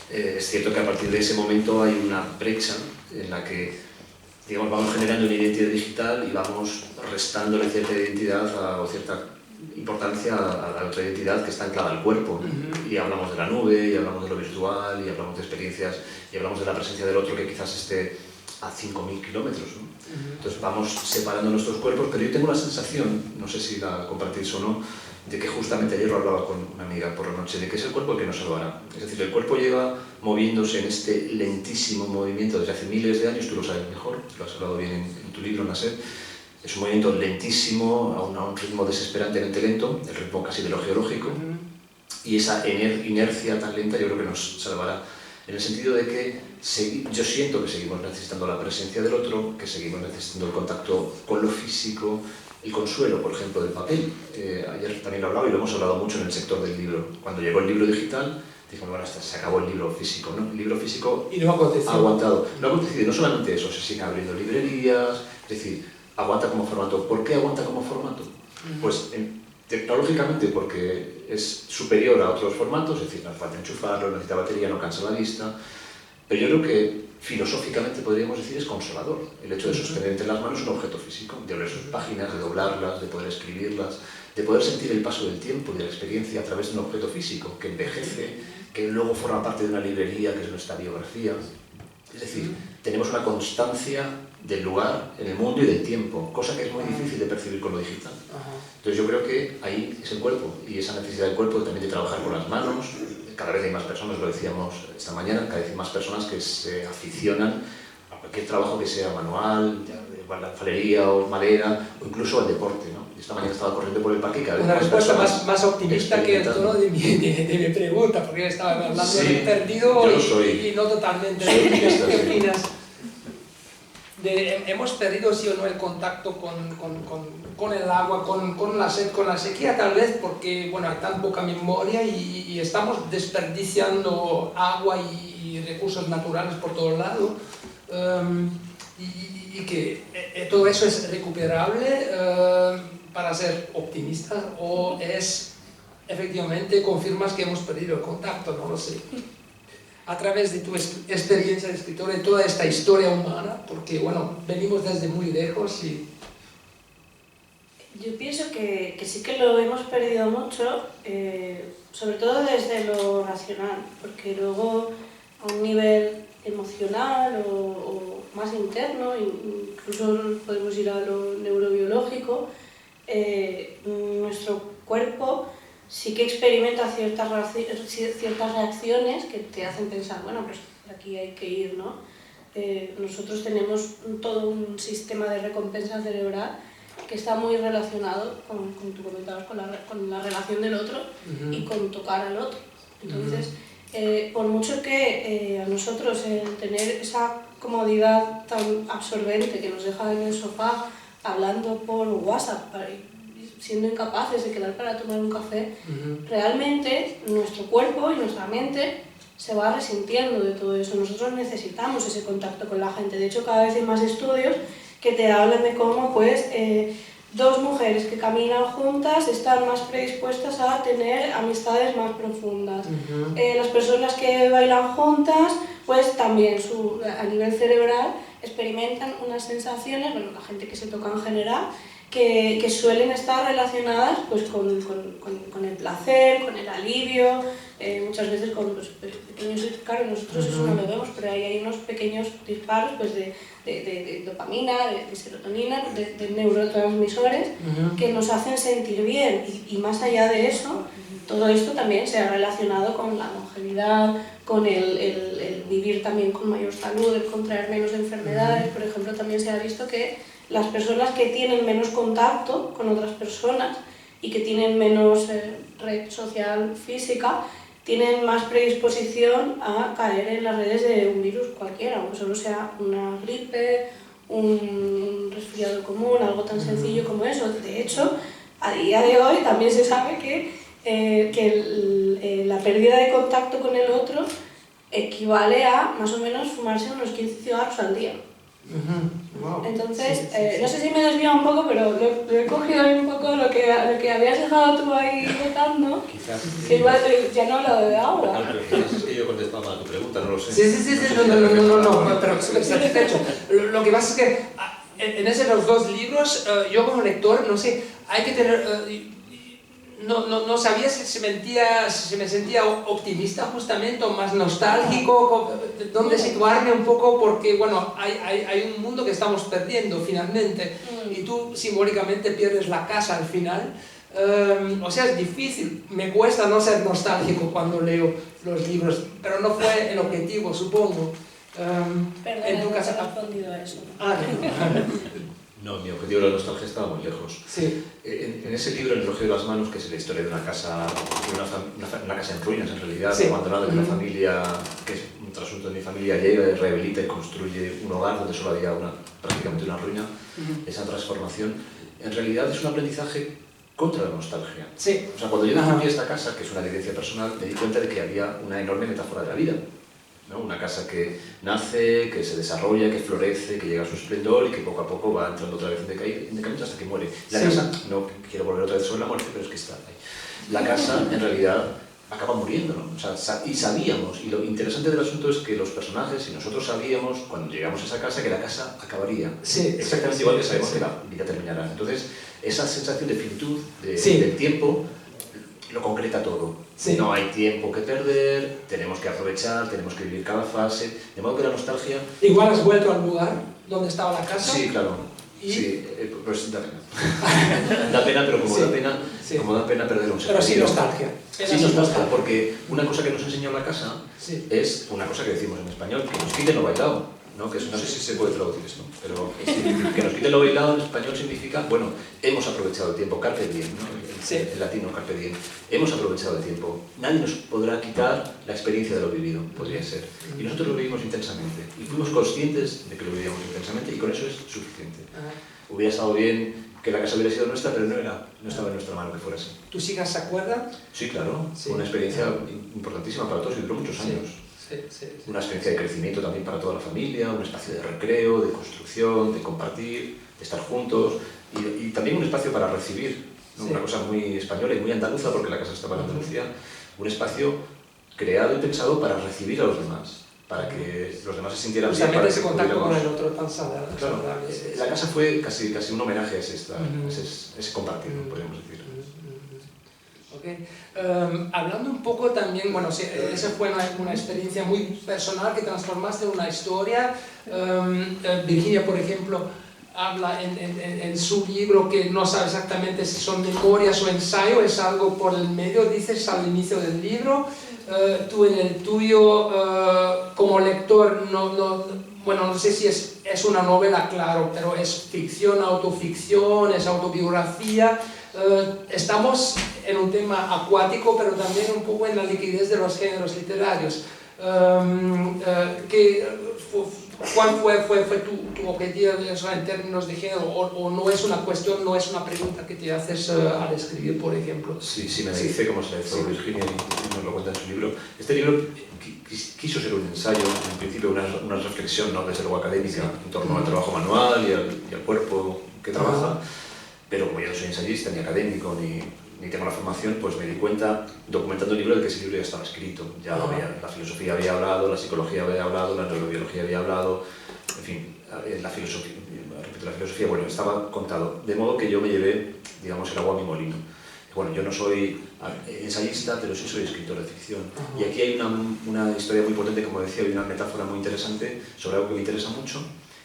Es cierto que a partir de ese momento hay una brecha en la que, digamos, vamos generando una identidad digital y vamos restándole cierta identidad o cierta importancia a la otra identidad que está anclada al cuerpo. Y hablamos de la nube, y hablamos de lo virtual, y hablamos de experiencias, y hablamos de la presencia del otro que quizás esté a 5.000 kilómetros, ¿no? Entonces vamos separando nuestros cuerpos, pero yo tengo la sensación, no sé si la compartís o no, de que justamente ayer lo hablaba con una amiga por la noche, de que es el cuerpo el que nos salvará. Es decir, el cuerpo lleva moviéndose en este lentísimo movimiento desde hace miles de años, tú lo sabes mejor, lo has hablado bien en tu libro, Nasser. Es un movimiento lentísimo, a un ritmo desesperantemente lento, el ritmo casi de lo geológico, y esa inercia tan lenta yo creo que nos salvará, en el sentido de que yo siento que seguimos necesitando la presencia del otro, que seguimos necesitando el contacto con lo físico, el consuelo, por ejemplo, del papel. Ayer también lo hablaba y lo hemos hablado mucho en el sector del libro. Cuando llegó el libro digital, dijimos, bueno, hasta se acabó el libro físico, ¿no? El libro físico y no ha aguantado. No ha acontecido, no solamente eso, se siguen abriendo librerías, es decir, aguanta como formato. ¿Por qué aguanta como formato? Pues tecnológicamente porque es superior a otros formatos, es decir, no hace falta enchufarlo, no necesita batería, no cansa la vista, pero yo creo que filosóficamente podríamos decir es consolador el hecho de sostener entre las manos un objeto físico, de oler sus páginas, de doblarlas, de poder escribirlas, de poder sentir el paso del tiempo y de la experiencia a través de un objeto físico que envejece, que luego forma parte de una librería que es nuestra biografía. Es decir, tenemos una constancia del lugar en el mundo y del tiempo, cosa que es muy difícil de percibir con lo digital. Entonces yo creo que ahí es el cuerpo, y esa necesidad del cuerpo también de trabajar con las manos. Cada vez hay más personas, lo decíamos esta mañana, cada vez hay más personas que se aficionan a cualquier trabajo que sea manual, de alfarería o madera, o incluso al deporte, ¿no? Esta mañana estaba corriendo por el parque y cada vez una más respuesta personas más optimista que el tono de mi pregunta, porque estaba hablando de perdido y no totalmente. ¿Qué opinas? Hemos perdido, sí o no, el contacto con el agua, con la sed, con la sequía, tal vez porque, bueno, hay tan poca memoria y estamos desperdiciando agua y recursos naturales por todos lados, y que todo eso es recuperable, para ser optimistas, o es, efectivamente, confirmas que hemos perdido el contacto, no lo sé. A través de tu experiencia de escritora y toda esta historia humana, porque, bueno, venimos desde muy lejos y... Yo pienso que sí que lo hemos perdido mucho, sobre todo desde lo racional, porque luego a un nivel emocional o más interno, incluso podemos ir a lo neurobiológico, nuestro cuerpo sí que experimenta ciertas reacciones que te hacen pensar, bueno, pues aquí hay que ir, ¿no? Nosotros tenemos todo un sistema de recompensa cerebral que está muy relacionado con tú comentabas, con la relación del otro y con tocar al otro. Entonces, por mucho que a nosotros tener esa comodidad tan absorbente que nos deja en el sofá hablando por WhatsApp, siendo incapaces de quedar para tomar un café, realmente nuestro cuerpo y nuestra mente se va resintiendo de todo eso. Nosotros necesitamos ese contacto con la gente. De hecho, cada vez hay más estudios que te hablan de cómo, pues, dos mujeres que caminan juntas están más predispuestas a tener amistades más profundas. Las personas que bailan juntas, pues también a nivel cerebral experimentan unas sensaciones, bueno, la gente que se toca en general, que suelen estar relacionadas pues, con el placer, con el alivio, muchas veces con los pequeños, claro, nosotros eso no lo vemos, pero ahí hay unos pequeños disparos pues, de dopamina, de serotonina, de neurotransmisores que nos hacen sentir bien y más allá de eso, todo esto también se ha relacionado con la longevidad, con el vivir también con mayor salud, el contraer menos enfermedades. Por ejemplo, también se ha visto que las personas que tienen menos contacto con otras personas y que tienen menos red social física, tienen más predisposición a caer en las redes de un virus cualquiera, aunque solo sea una gripe, un resfriado común, algo tan sencillo como eso. De hecho, a día de hoy también se sabe que la pérdida de contacto con el otro equivale a más o menos fumarse unos 15 cigarros al día. Wow. Entonces, no sé si me he desviado un poco, pero lo he cogido ahí un poco lo que habías dejado tú ahí votando. Quizás. Que igual ya no he hablado de ahora. Ah, pero quizás es que yo contestaba a tu pregunta, no lo sé. Sí, no, pero súper satisfecho. Lo que pasa es que en los dos libros, yo como lector, no sé, hay que tener... No sabía si me sentía optimista justamente o más nostálgico, dónde situarme un poco, porque bueno, hay un mundo que estamos perdiendo finalmente y tú simbólicamente pierdes la casa al final. O sea, es difícil, me cuesta no ser nostálgico cuando leo los libros, pero no fue el objetivo, supongo. Perdón, en tu no casa... he respondido a eso. No, mi objetivo de la nostalgia estaba muy lejos. Sí. En ese libro, En el elogio de las manos, que es la historia de una casa, una casa en ruinas, en realidad, sí, abandonada, de una familia, que es un trasunto de mi familia, llega, rehabilita y construye un hogar donde solo había prácticamente una ruina. Esa transformación, en realidad, es un aprendizaje contra la nostalgia. Sí. O sea, cuando yo descubrí esta casa, que es una evidencia personal, me di cuenta de que había una enorme metáfora de la vida, ¿no? Una casa que nace, que se desarrolla, que florece, que llega a su esplendor y que poco a poco va entrando otra vez en decaimiento hasta que muere. La casa, no quiero volver otra vez sobre la muerte, pero es que está ahí. La casa, en realidad, acaba muriendo, ¿no? O sea, y sabíamos, y lo interesante del asunto es que los personajes y nosotros sabíamos, cuando llegamos a esa casa, que la casa acabaría. Sí, exactamente igual que sabemos que la vida terminará. Entonces, esa sensación de finitud, del tiempo, lo concreta todo. Sí. No hay tiempo que perder, tenemos que aprovechar, tenemos que vivir cada fase, de modo que la nostalgia... Igual has vuelto al lugar donde estaba la casa. Sí, claro. ¿Y? Sí, pues da pena. Da pena, pero como, sí. como da pena perder un ser pero sí querido. nostalgia. Sí, nostalgia, porque una cosa que nos enseñó la casa sí. es una cosa que decimos en español, que nos quite lo bailado. ¿No? Que no sé si se puede traducir esto, pero que nos quite lo bailado en español significa, bueno, hemos aprovechado el tiempo, carpe diem, ¿no? En latino, carpe diem. Hemos aprovechado el tiempo. Nadie nos podrá quitar la experiencia de lo vivido, podría ser. Y nosotros lo vivimos intensamente. Y fuimos conscientes de que lo vivíamos intensamente y con eso es suficiente. Hubiera estado bien que la casa hubiera sido nuestra, pero no estaba en nuestra mano que fuera así. ¿Tus hijas se acuerdan? Sí, claro. Sí. Fue una experiencia importantísima para todos y duró muchos años. Sí. Una experiencia de crecimiento también para toda la familia, un espacio de recreo, de construcción, de compartir, de estar juntos y también un espacio para recibir, ¿no? Una cosa muy española y muy andaluza, porque la casa estaba en Andalucía, un espacio creado y pensado para recibir a los demás, para que los demás se sintieran bien. Justamente ese contacto con el otro tan saludable. Claro, la casa fue casi un homenaje a ese compartir, podríamos decir. Okay. Hablando un poco también, bueno, sí, esa fue una experiencia muy personal que transformaste en una historia. Virginia, por ejemplo, habla en su libro que no sabe exactamente si son memorias o ensayo, es algo por el medio, dices al inicio del libro. Tú en el tuyo, como lector, no sé si es una novela, claro, pero es ficción, autoficción, es autobiografía. Estamos en un tema acuático, pero también un poco en la liquidez de los géneros literarios. ¿Cuál fue tu objetivo en términos de género? ¿O no es una cuestión, no es una pregunta que te haces al escribir, por ejemplo? Sí, me dice cómo se la hizo Virginia y nos lo cuenta en su libro. Este libro quiso ser un ensayo, en principio una reflexión, no desde luego académica, en torno al trabajo manual y al cuerpo que trabaja. pero como yo no soy ensayista, ni académico, ni tengo la formación, pues me di cuenta, documentando el libro, de que ese libro ya estaba escrito. Ya la filosofía había hablado, la psicología había hablado, la neurobiología había hablado, en fin, la filosofía, bueno, estaba contado. De modo que yo me llevé, digamos, el agua a mi molino. Bueno, yo no soy ensayista, pero sí soy escritor de ficción. Y aquí hay una historia muy potente, como decía, hay una metáfora muy interesante sobre algo que me interesa mucho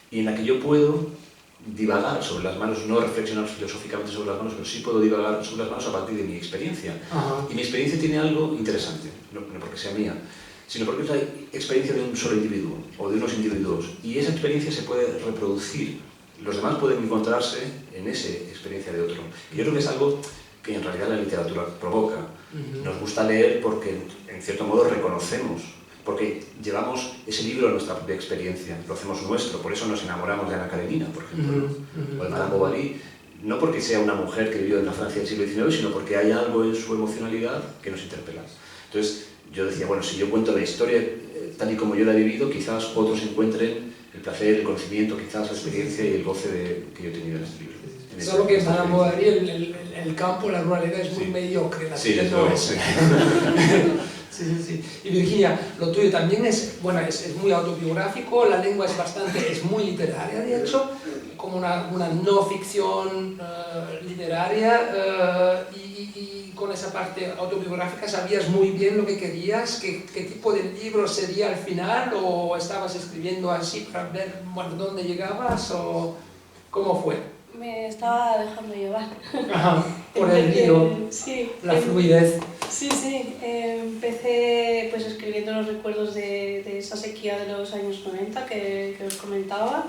y en la que yo puedo divagar sobre las manos, no reflexionar filosóficamente sobre las manos, pero sí puedo divagar sobre las manos a partir de mi experiencia. Y mi experiencia tiene algo interesante, no porque sea mía, sino porque es la experiencia de un solo individuo o de unos individuos. Y esa experiencia se puede reproducir. Los demás pueden encontrarse en esa experiencia de otro. Y yo creo que es algo que en realidad la literatura provoca. Nos gusta leer porque, en cierto modo, reconocemos, porque llevamos ese libro a nuestra propia experiencia, lo hacemos nuestro, por eso nos enamoramos de Ana Karenina, por ejemplo, o de Madame Bovary, no porque sea una mujer que vivió en la Francia del siglo XIX, sino porque hay algo en su emocionalidad que nos interpela. Entonces, yo decía, bueno, si yo cuento la historia tal y como yo la he vivido, quizás otros encuentren el placer, el conocimiento, quizás la experiencia y el goce que yo he tenido en este libro. Solo que en Madame Bovary el campo, la ruralidad es muy mediocre. Sí, no es. Sí. Y Virginia, lo tuyo también es, bueno, es muy autobiográfico, la lengua es muy literaria, de hecho, como una no ficción literaria, y con esa parte autobiográfica sabías muy bien lo que querías, qué tipo de libro sería al final, o estabas escribiendo así para ver, bueno, dónde llegabas, o cómo fue. Me estaba dejando llevar. Ajá, por el río, sí, la fluidez. Sí, empecé pues escribiendo los recuerdos de esa sequía de los años 90 que os comentaba,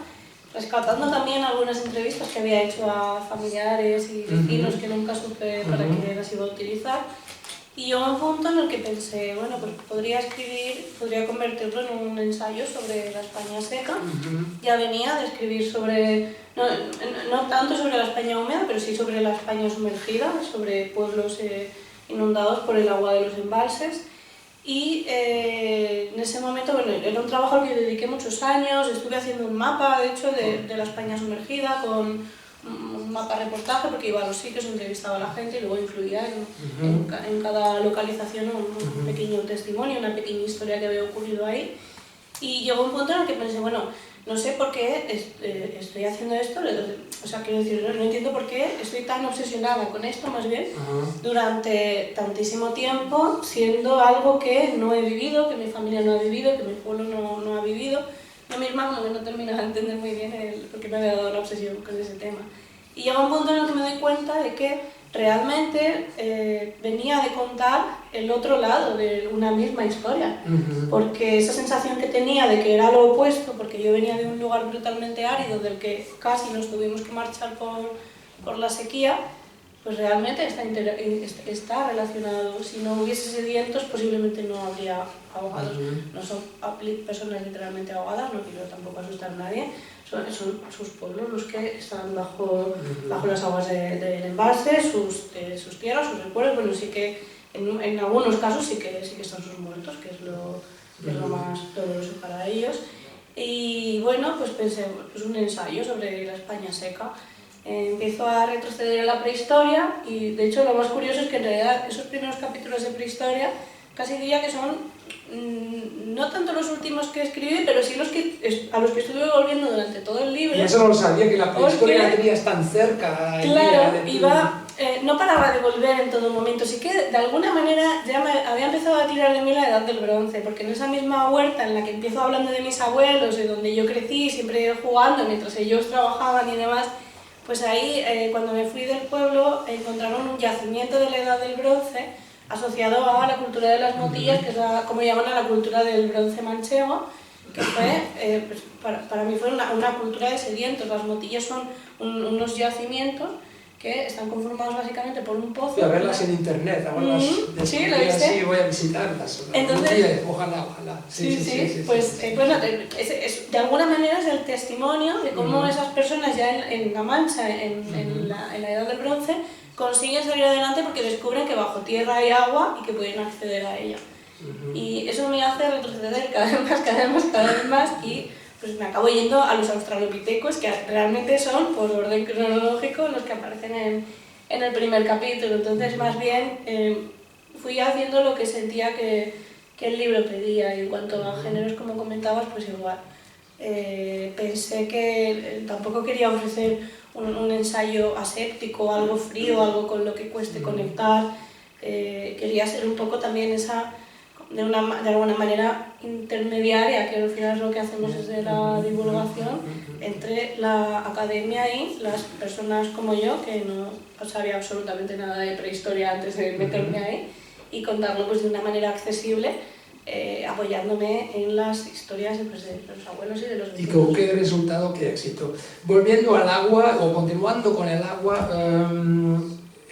rescatando también algunas entrevistas que había hecho a familiares y vecinos que nunca supe para qué las iba a utilizar. Y llegó un punto en el que pensé, bueno, pues podría convertirlo en un ensayo sobre la España seca. Ya venía de escribir sobre, no tanto sobre la España húmeda, pero sí sobre la España sumergida, sobre pueblos inundados por el agua de los embalses. Y en ese momento, bueno, era un trabajo al que dediqué muchos años, estuve haciendo un mapa, de hecho, de la España sumergida, con un mapa reportaje, porque iba a los sitios, entrevistaba a la gente y luego incluía en cada localización un pequeño testimonio, una pequeña historia que había ocurrido ahí. Y llegó un punto en el que pensé, bueno, no sé por qué estoy haciendo esto, o sea, quiero decir, no entiendo por qué estoy tan obsesionada con esto, más bien, durante tantísimo tiempo, siendo algo que no he vivido, que mi familia no ha vivido, que mi pueblo no ha vivido. Yo misma como que no terminaba de entender muy bien por qué me había dado la obsesión con ese tema. Y llega un punto en el que me doy cuenta de que realmente venía de contar el otro lado de una misma historia, porque esa sensación que tenía de que era lo opuesto, porque yo venía de un lugar brutalmente árido del que casi nos tuvimos que marchar por la sequía, pues realmente está relacionado. Si no hubiese sedientos, posiblemente no habría ahogados. No son personas literalmente ahogadas, no quiero tampoco asustar a nadie, son sus pueblos los que están bajo las aguas del embalse, sus tierras, sus recuerdos. Bueno, sí que en algunos casos sí que están sus muertos, que es lo más doloroso para ellos. Y bueno, pues pensé, pues un ensayo sobre la España seca. Empiezo a retroceder en la prehistoria y de hecho lo más curioso es que en realidad esos primeros capítulos de prehistoria casi diría que son no tanto los últimos que escribí, pero sí a los que estuve volviendo durante todo el libro. Y eso no lo sabía, que la prehistoria la tenías tan cerca. Claro, no paraba de volver en todo momento, sí que de alguna manera ya había empezado a tirar de mí la edad del bronce, porque en esa misma huerta en la que empiezo hablando de mis abuelos, de donde yo crecí, siempre jugando mientras ellos trabajaban y demás, pues ahí, cuando me fui del pueblo, encontraron un yacimiento de la edad del bronce asociado a la cultura de las motillas, que es como llaman a la cultura del bronce manchego, que fue, pues para mí fue una cultura de sedientos. Las motillas son unos yacimientos que están conformados básicamente por un pozo. Voy a verlas en internet, ahora sí, ¿lo viste? Sí, voy a visitarlas. Entonces, ojalá. Sí. Pues de alguna manera es el testimonio de cómo esas personas ya en La Mancha, en la edad del bronce, consiguen salir adelante porque descubren que bajo tierra hay agua y que pueden acceder a ella. Y eso me hace retroceder cada vez más y pues me acabo yendo a los australopithecus, que realmente son, por orden cronológico, los que aparecen en el primer capítulo. Entonces, más bien, fui haciendo lo que sentía que el libro pedía, y en cuanto a géneros, como comentabas, pues igual. Pensé que tampoco quería ofrecer un ensayo aséptico, algo frío, algo con lo que cueste conectar. Quería ser un poco también esa, de alguna manera, intermediaria, que al final es lo que hacemos desde la divulgación, entre la academia y las personas como yo, que no sabía absolutamente nada de prehistoria antes de meterme ahí, y contarlo pues de una manera accesible, apoyándome en las historias pues, de los abuelos y de los ¿Y vecinos. con qué resultado, qué éxito? Volviendo al agua, o continuando con el agua,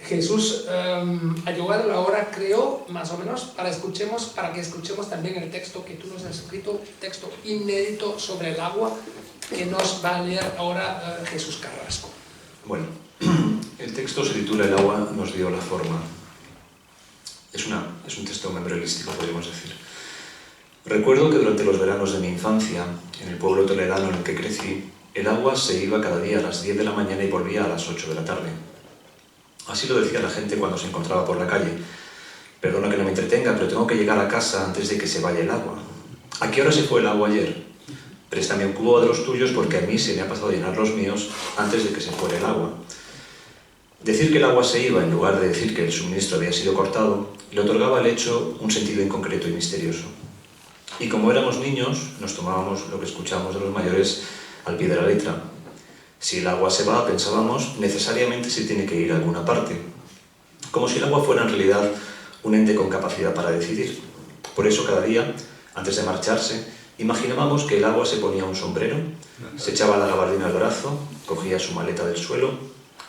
Jesús ha llegado la hora, creo, más o menos, para que escuchemos también el texto que tú nos has escrito, texto inédito sobre el agua, que nos va a leer ahora Jesús Carrasco. Bueno, el texto se titula El agua nos dio la forma. Es un texto memorialístico, podríamos decir. Recuerdo que durante los veranos de mi infancia, en el pueblo toledano en el que crecí, el agua se iba cada día a las 10 de la mañana y volvía a las 8 de la tarde. Así lo decía la gente cuando se encontraba por la calle. Perdona que no me entretenga, pero tengo que llegar a casa antes de que se vaya el agua. ¿A qué hora se fue el agua ayer? Préstame un cubo de los tuyos porque a mí se me ha pasado a llenar los míos antes de que se fuera el agua. Decir que el agua se iba en lugar de decir que el suministro había sido cortado le otorgaba al hecho un sentido inconcreto y misterioso. Y como éramos niños, nos tomábamos lo que escuchamos de los mayores al pie de la letra. Si el agua se va, pensábamos, necesariamente se tiene que ir a alguna parte. Como si el agua fuera en realidad un ente con capacidad para decidir. Por eso cada día, antes de marcharse, imaginábamos que el agua se ponía un sombrero, se echaba la gabardina al brazo, cogía su maleta del suelo,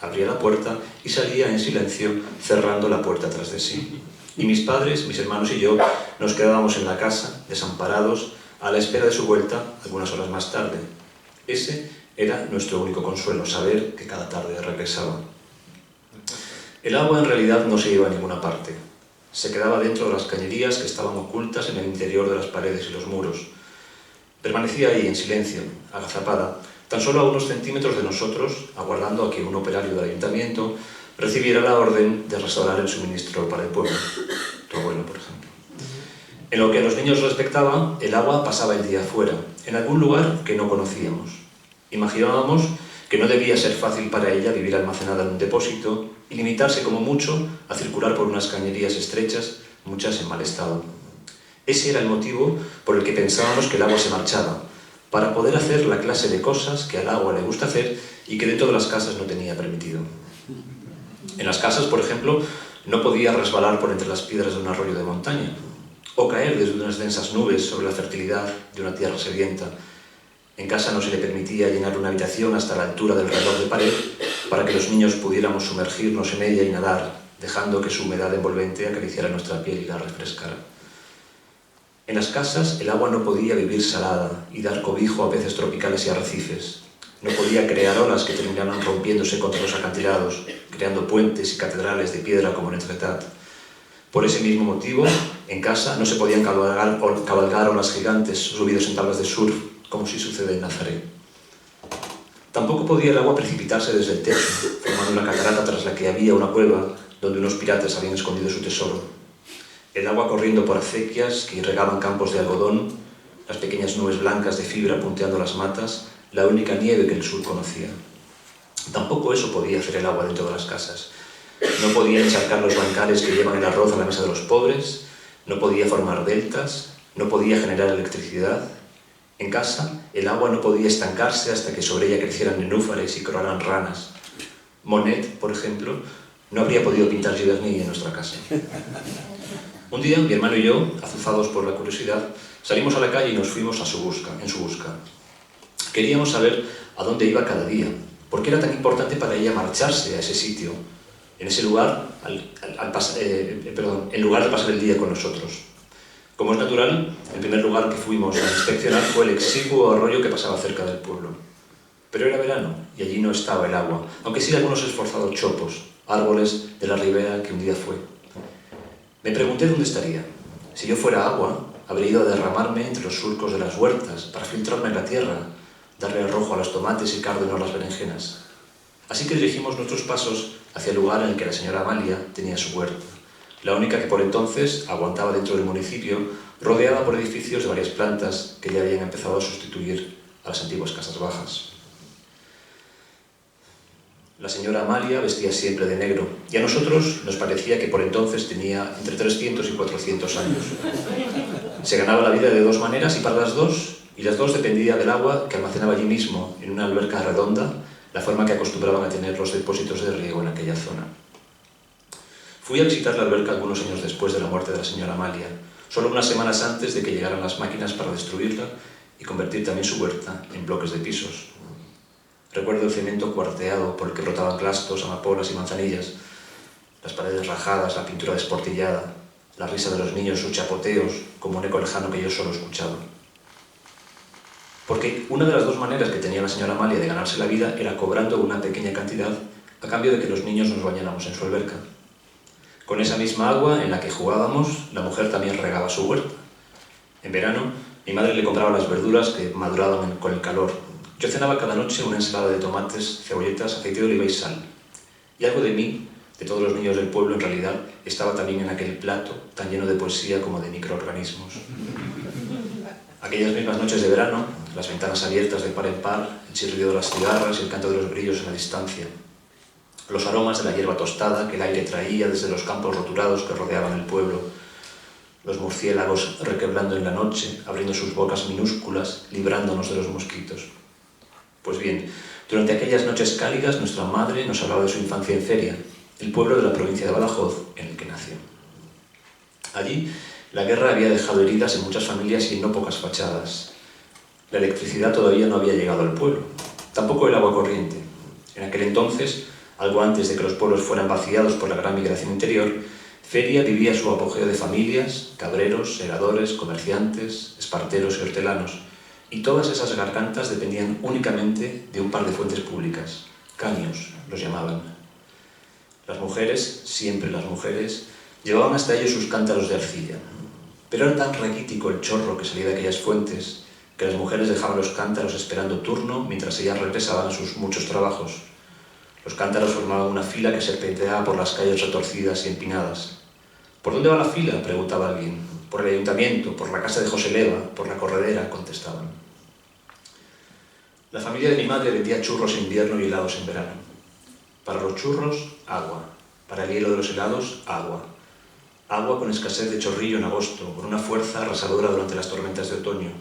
abría la puerta y salía en silencio, cerrando la puerta tras de sí. Y mis padres, mis hermanos y yo nos quedábamos en la casa, desamparados, a la espera de su vuelta algunas horas más tarde. Ese era nuestro único consuelo, saber que cada tarde regresaba. El agua en realidad no se iba a ninguna parte. Se quedaba dentro de las cañerías que estaban ocultas en el interior de las paredes y los muros. Permanecía ahí en silencio, agazapada, tan solo a unos centímetros de nosotros, aguardando a que un operario del ayuntamiento recibiera la orden de restaurar el suministro para el pueblo. Tu abuelo, por ejemplo. En lo que a los niños respectaba, el agua pasaba el día fuera, en algún lugar que no conocíamos. Imaginábamos que no debía ser fácil para ella vivir almacenada en un depósito y limitarse como mucho a circular por unas cañerías estrechas, muchas en mal estado. Ese era el motivo por el que pensábamos que el agua se marchaba, para poder hacer la clase de cosas que al agua le gusta hacer y que dentro de las casas no tenía permitido. En las casas, por ejemplo, no podía resbalar por entre las piedras de un arroyo de montaña, o caer desde unas densas nubes sobre la fertilidad de una tierra sedienta. En casa no se le permitía llenar una habitación hasta la altura del reloj de pared para que los niños pudiéramos sumergirnos en ella y nadar, dejando que su humedad envolvente acariciara nuestra piel y la refrescara. En las casas el agua no podía vivir salada y dar cobijo a peces tropicales y arrecifes. No podía crear olas que terminaran rompiéndose contra los acantilados, creando puentes y catedrales de piedra como en Etretat. Por ese mismo motivo, en casa no se podían cabalgar olas gigantes subidos en tablas de surf, como si sucede en Nazaret. Tampoco podía el agua precipitarse desde el techo, formando una catarata tras la que había una cueva donde unos piratas habían escondido su tesoro. El agua corriendo por acequias que irrigaban campos de algodón, las pequeñas nubes blancas de fibra punteando las matas, la única nieve que el sur conocía. Tampoco eso podía hacer el agua dentro de las casas. No podía encharcar los bancales que llevan el arroz a la mesa de los pobres, no podía formar deltas, no podía generar electricidad. En casa, el agua no podía estancarse hasta que sobre ella crecieran nenúfares y croaran ranas. Monet, por ejemplo, no habría podido pintar Giverny en nuestra casa. Un día, mi hermano y yo, azuzados por la curiosidad, salimos a la calle y nos fuimos en su busca. Queríamos saber a dónde iba cada día, por qué era tan importante para ella marcharse a ese sitio, en ese lugar, en lugar de pasar el día con nosotros. Como es natural, el primer lugar que fuimos a inspeccionar fue el exiguo arroyo que pasaba cerca del pueblo. Pero era verano y allí no estaba el agua, aunque sí algunos esforzados chopos, árboles de la ribera que un día fue. Me pregunté dónde estaría. Si yo fuera agua, habría ido a derramarme entre los surcos de las huertas para filtrarme en la tierra, darle el rojo a los tomates y cárdeno a las berenjenas. Así que dirigimos nuestros pasos hacia el lugar en el que la señora Amalia tenía su huerta, la única que por entonces aguantaba dentro del municipio, rodeada por edificios de varias plantas que ya habían empezado a sustituir a las antiguas casas bajas. La señora Amalia vestía siempre de negro y a nosotros nos parecía que por entonces tenía entre 300 y 400 años. Se ganaba la vida de dos maneras y para las dos dependía del agua que almacenaba allí mismo, en una alberca redonda, la forma que acostumbraban a tener los depósitos de riego en aquella zona. Fui a visitar la alberca algunos años después de la muerte de la señora Amalia, solo unas semanas antes de que llegaran las máquinas para destruirla y convertir también su huerta en bloques de pisos. Recuerdo el cemento cuarteado por el que brotaban clastos, amapolas y manzanillas, las paredes rajadas, la pintura desportillada, la risa de los niños, sus chapoteos, como un eco lejano que yo solo escuchaba. Porque una de las dos maneras que tenía la señora Amalia de ganarse la vida era cobrando una pequeña cantidad a cambio de que los niños nos bañáramos en su alberca. Con esa misma agua en la que jugábamos, la mujer también regaba su huerta. En verano, mi madre le compraba las verduras que maduraban con el calor. Yo cenaba cada noche una ensalada de tomates, cebolletas, aceite de oliva y sal. Y algo de mí, de todos los niños del pueblo en realidad, estaba también en aquel plato, tan lleno de poesía como de microorganismos. Aquellas mismas noches de verano, las ventanas abiertas de par en par, el chirrido de las cigarras y el canto de los grillos en la distancia. Los aromas de la hierba tostada que el aire traía desde los campos roturados que rodeaban el pueblo. Los murciélagos requebrando en la noche, abriendo sus bocas minúsculas, librándonos de los mosquitos. Pues bien, durante aquellas noches cálidas nuestra madre nos hablaba de su infancia en Feria, el pueblo de la provincia de Badajoz en el que nació. Allí, la guerra había dejado heridas en muchas familias y en no pocas fachadas. La electricidad todavía no había llegado al pueblo, tampoco el agua corriente. En aquel entonces, algo antes de que los pueblos fueran vaciados por la gran migración interior, Feria vivía su apogeo de familias, cabreros, segadores, comerciantes, esparteros y hortelanos, y todas esas gargantas dependían únicamente de un par de fuentes públicas, caños los llamaban. Las mujeres, siempre las mujeres, llevaban hasta ellos sus cántaros de arcilla, pero era tan raquítico el chorro que salía de aquellas fuentes que las mujeres dejaban los cántaros esperando turno mientras ellas regresaban a sus muchos trabajos. Los cántaros formaban una fila que serpenteaba por las calles retorcidas y empinadas. ¿Por dónde va la fila?, preguntaba alguien. Por el ayuntamiento, por la casa de José Leva, por la corredera, contestaban. La familia de mi madre vendía churros en invierno y helados en verano. Para los churros, agua. Para el hielo de los helados, agua. Agua con escasez de chorrillo en agosto, con una fuerza arrasadora durante las tormentas de otoño.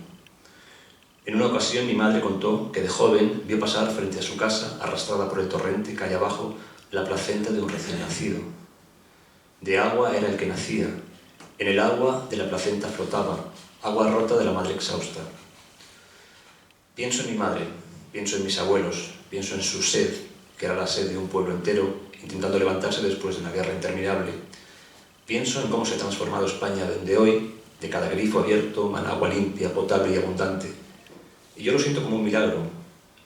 En una ocasión mi madre contó que de joven vio pasar frente a su casa, arrastrada por el torrente calle abajo, la placenta de un recién nacido. De agua era el que nacía. En el agua de la placenta flotaba, agua rota de la madre exhausta. Pienso en mi madre, pienso en mis abuelos, pienso en su sed, que era la sed de un pueblo entero, intentando levantarse después de una guerra interminable. Pienso en cómo se ha transformado España donde hoy, de cada grifo abierto, mana agua limpia, potable y abundante. Y yo lo siento como un milagro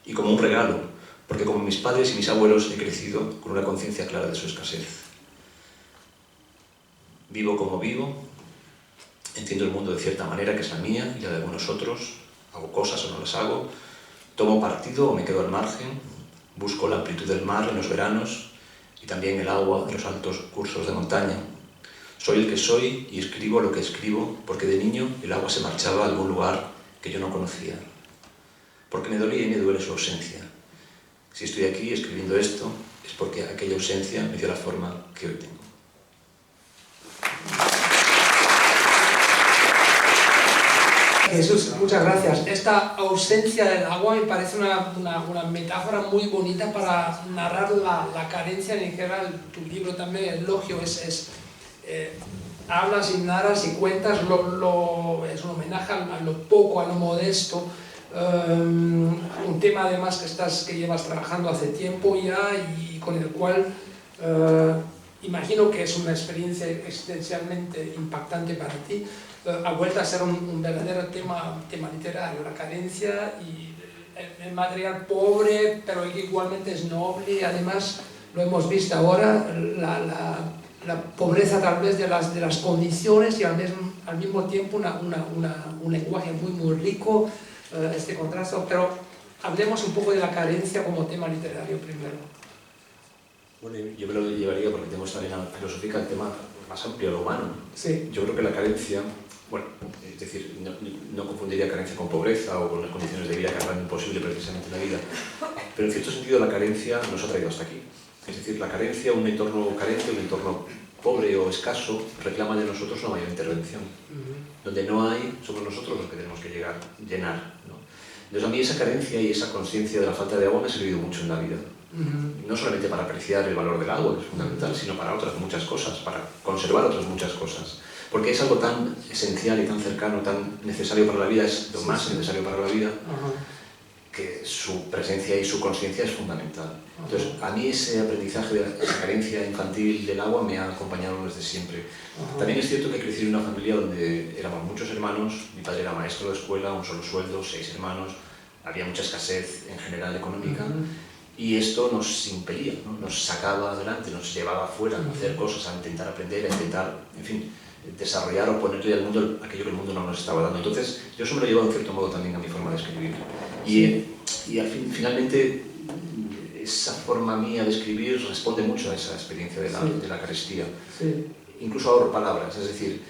y como un regalo, porque como mis padres y mis abuelos he crecido con una conciencia clara de su escasez. Vivo como vivo, entiendo el mundo de cierta manera que es la mía y la de algunos otros, hago cosas o no las hago, tomo partido o me quedo al margen, busco la amplitud del mar en los veranos y también el agua de los altos cursos de montaña. Soy el que soy y escribo lo que escribo porque de niño el agua se marchaba a algún lugar que yo no conocía. Porque me dolía y me duele su ausencia. Si estoy aquí escribiendo esto es porque aquella ausencia me dio la forma que hoy tengo. Jesús, muchas gracias. Esta ausencia del agua me parece una metáfora muy bonita para narrar la carencia en general. Tu libro también, el elogio, hablas y narras y cuentas, es un homenaje a lo poco, a lo modesto. Un tema además que llevas trabajando hace tiempo ya y con el cual imagino que es una experiencia existencialmente impactante para ti. Ha vuelto a ser un verdadero tema literario, la carencia y el material pobre, pero que igualmente es noble. Además, lo hemos visto ahora, la pobreza tal vez de las condiciones y al mismo tiempo un lenguaje muy rico, este contraste. Pero hablemos un poco de la carencia como tema literario primero. Bueno, yo me lo llevaría, porque tenemos también la filosófica, el tema más amplio, lo humano. Sí. Yo creo que la carencia, bueno, es decir, no confundiría carencia con pobreza o con las condiciones de vida que harán imposible precisamente la vida, pero en cierto sentido la carencia nos ha traído hasta aquí. Es decir, la carencia, un entorno carente, un entorno pobre o escaso, reclama de nosotros una mayor intervención. Donde no hay, somos nosotros los que tenemos que llenar, ¿no? Entonces a mí esa carencia y esa conciencia de la falta de agua me ha servido mucho en la vida. No solamente para apreciar el valor del agua, que es fundamental, sino para otras muchas cosas, para conservar otras muchas cosas. Porque es algo tan esencial y tan cercano, tan necesario para la vida, es lo más necesario para la vida, que su presencia y su conciencia es fundamental. Entonces, a mí ese aprendizaje de esa carencia infantil del agua me ha acompañado desde siempre. También es cierto que crecí en una familia donde éramos muchos hermanos, mi padre era maestro de escuela, un solo sueldo, 6 hermanos, había mucha escasez en general económica, y esto nos impelía, ¿no? Nos sacaba adelante, nos llevaba afuera a hacer cosas, a intentar aprender, a intentar, en fin, desarrollar o ponerle al mundo aquello que el mundo no nos estaba dando. Entonces, yo eso me lo he llevado en cierto modo también a mi forma de escribir. Y finalmente, esa forma mía de escribir responde mucho a esa experiencia de la carestía. Incluso ahorro palabras, es decir,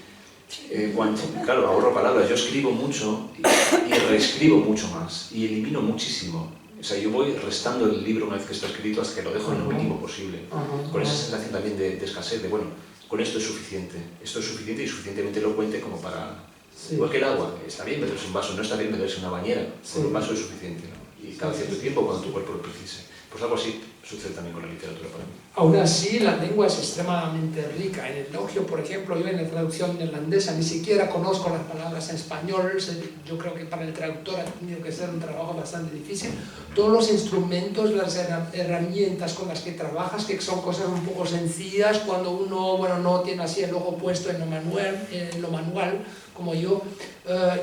claro, ahorro palabras, yo escribo mucho y reescribo mucho más, y elimino muchísimo. O sea, yo voy restando el libro una vez que está escrito hasta que lo dejo en lo mínimo posible. Con esa sensación también de escasez, de bueno, con esto es suficiente y suficientemente elocuente como para... Igual que el agua, está bien beberse un vaso, no está bien beberse una bañera, con un vaso es suficiente, ¿no? Y cada cierto tiempo cuando tu cuerpo lo precise. Pues algo así sucede también con la literatura para mí. Aún así, la lengua es extremadamente rica. En el elogio, por ejemplo, yo en la traducción neerlandesa ni siquiera conozco las palabras en español. Yo creo que para el traductor ha tenido que ser un trabajo bastante difícil. Todos los instrumentos, las herramientas con las que trabajas, que son cosas un poco sencillas, cuando uno, bueno, no tiene así el ojo puesto en lo manual como yo,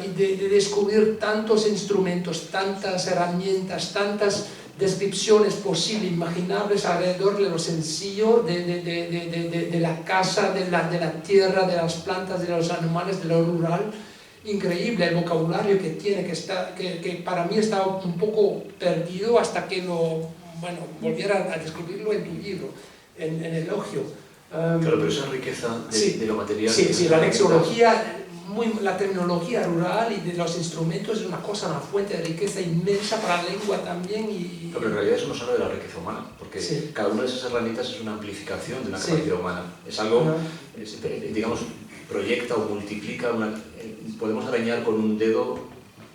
y de descubrir tantos instrumentos, tantas herramientas, tantas descripciones posibles, imaginables alrededor de lo sencillo, de la casa, de la tierra, de las plantas, de los animales, de lo rural. Increíble el vocabulario que tiene, que para mí estaba un poco perdido hasta que volviera a descubrirlo en tu libro, en elogio. Claro, pero esa riqueza de lo material... Sí, la lexiología, la terminología rural y de los instrumentos es una fuente de riqueza inmensa para la lengua también. No, pero en realidad eso nos habla de la riqueza humana, porque cada una de esas herramientas es una amplificación de una capacidad humana. Es algo, digamos, proyecta o multiplica, podemos arañar con un dedo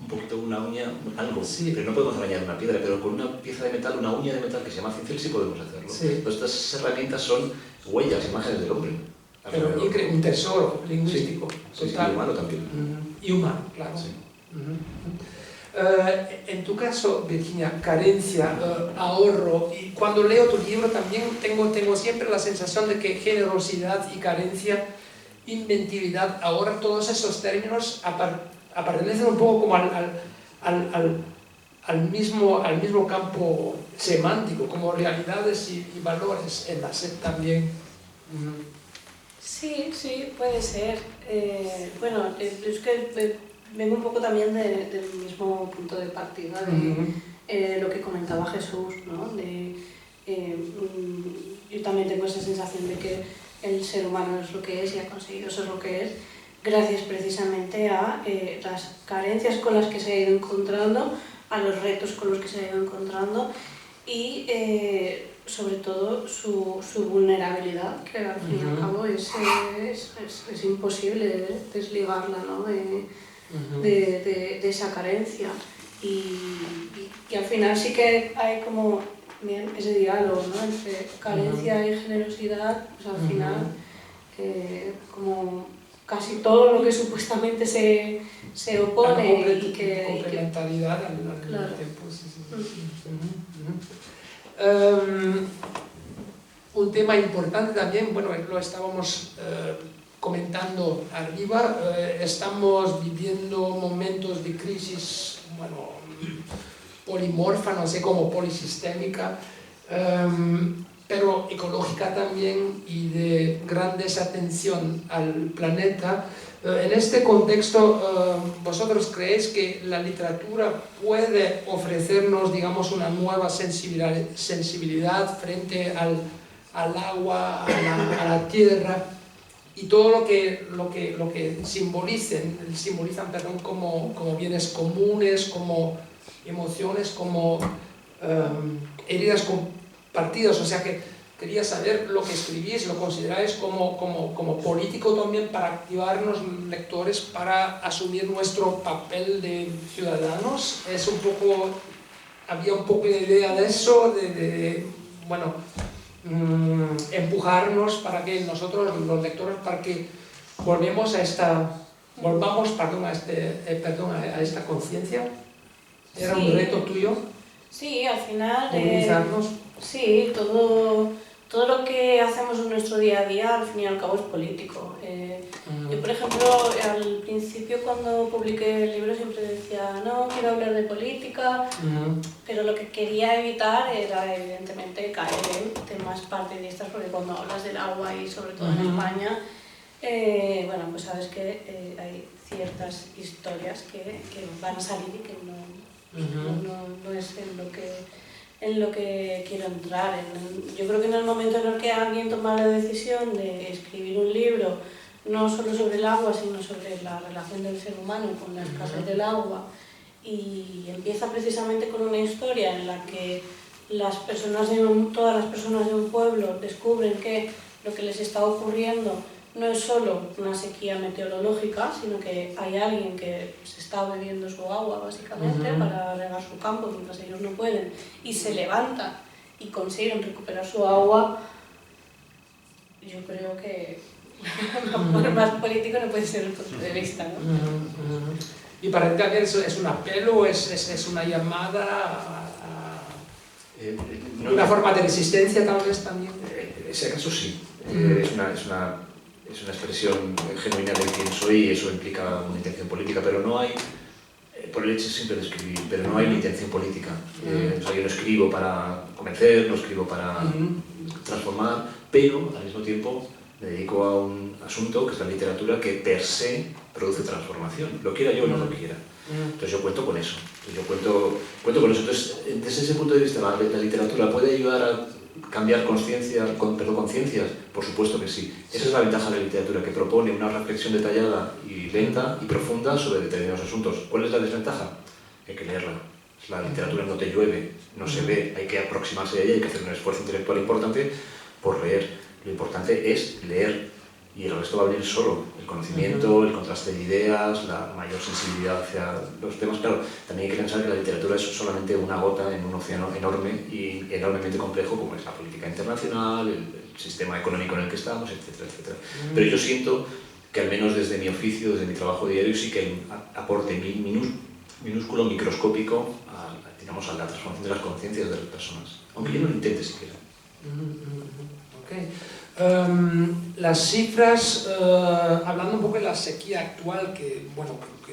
un poquito una uña, algo, pero no podemos arañar una piedra, pero con una pieza de metal, una uña de metal que se llama cincel, sí podemos hacerlo. Entonces estas herramientas son huellas, imágenes del hombre. Pero un tesoro lingüístico, total. Y humano también. Y humano, claro. En tu caso, Virginia, carencia, ahorro, y cuando leo tu libro también tengo siempre la sensación de que generosidad y carencia, inventividad, ahora todos esos términos aparecen un poco como al mismo campo semántico, como realidades y valores en la SED también. Sí, puede ser. Bueno, es que vengo un poco también del mismo punto de partida de lo que comentaba Jesús, ¿no? Yo también tengo esa sensación de que el ser humano es lo que es y ha conseguido ser lo que es gracias precisamente a las carencias con las que se ha ido encontrando, a los retos con los que se ha ido encontrando y sobre todo su vulnerabilidad, que al fin y al cabo es imposible desligarla, ¿no? de esa carencia. Y al final sí que hay como ese diálogo, ¿no? Entre carencia y generosidad, pues al final como casi todo lo que supuestamente se opone y que... complementariedad al claro. tiempo. Un tema importante también, bueno, lo estábamos comentando arriba, estamos viviendo momentos de crisis, bueno, polimorfa, no sé cómo, polisistémica. pero ecológica también y de gran desatención al planeta. En este contexto, ¿vosotros creéis que la literatura puede ofrecernos, digamos, una nueva sensibilidad frente al agua, a la tierra y todo lo que simbolizan como bienes comunes, como emociones, como heridas compartidas? O sea que quería saber lo que escribís, lo consideráis como político también para activarnos lectores para asumir nuestro papel de ciudadanos. Es un poco, había un poco de idea de eso, bueno, empujarnos para que nosotros, los lectores, para que volvamos a esta conciencia. ¿Era un reto tuyo? Sí, al final... Movilizarnos. Sí, todo lo que hacemos en nuestro día a día, al fin y al cabo, es político. Yo, por ejemplo, al principio cuando publiqué el libro siempre decía, no, quiero hablar de política, pero lo que quería evitar era, evidentemente, caer en temas partidistas, porque cuando hablas del agua y sobre todo en España, bueno, pues sabes que hay ciertas historias que van a salir y que no es en lo que quiero entrar. Yo creo que en el momento en el que alguien toma la decisión de escribir un libro, no solo sobre el agua, sino sobre la relación del ser humano con la escasez del agua, y empieza precisamente con una historia en la que todas las personas de un pueblo descubren que lo que les está ocurriendo no es solo una sequía meteorológica, sino que hay alguien que se está bebiendo su agua, básicamente, para regar su campo mientras ellos no pueden, y se levantan y consiguen recuperar su agua. Yo creo que más político no puede ser el punto de vista, ¿no? ¿Y para ti es un apelo, es una llamada una forma de resistencia tal vez también? En ese caso sí, es una expresión genuina de quién soy y eso implica una intención política, pero no hay, por el hecho simple de escribir, pero no hay una intención política. O sea, yo no escribo para convencer, no escribo para transformar, pero al mismo tiempo me dedico a un asunto que es la literatura, que per se produce transformación, lo quiera yo o no lo quiera. Entonces yo cuento con eso. Entonces, desde ese punto de vista, la literatura puede ayudar a cambiar conciencias, por supuesto que sí. Esa es la ventaja de la literatura, que propone una reflexión detallada y lenta y profunda sobre determinados asuntos. ¿Cuál es la desventaja? Hay que leerla. La literatura no te llueve, no se ve, hay que aproximarse a ella, hay que hacer un esfuerzo intelectual importante por leer. Lo importante es leer y el resto va a venir solo. El conocimiento, el contraste de ideas, la mayor sensibilidad hacia los temas. Claro, también hay que pensar que la literatura es solamente una gota en un océano enorme y enormemente complejo, como es la política internacional, el sistema económico en el que estamos, etcétera, etcétera. Pero yo siento que al menos desde mi oficio, desde mi trabajo diario, sí que hay un aporte minúsculo, microscópico a la transformación de las conciencias de las personas, aunque yo no lo intente siquiera. Las cifras, hablando un poco de la sequía actual que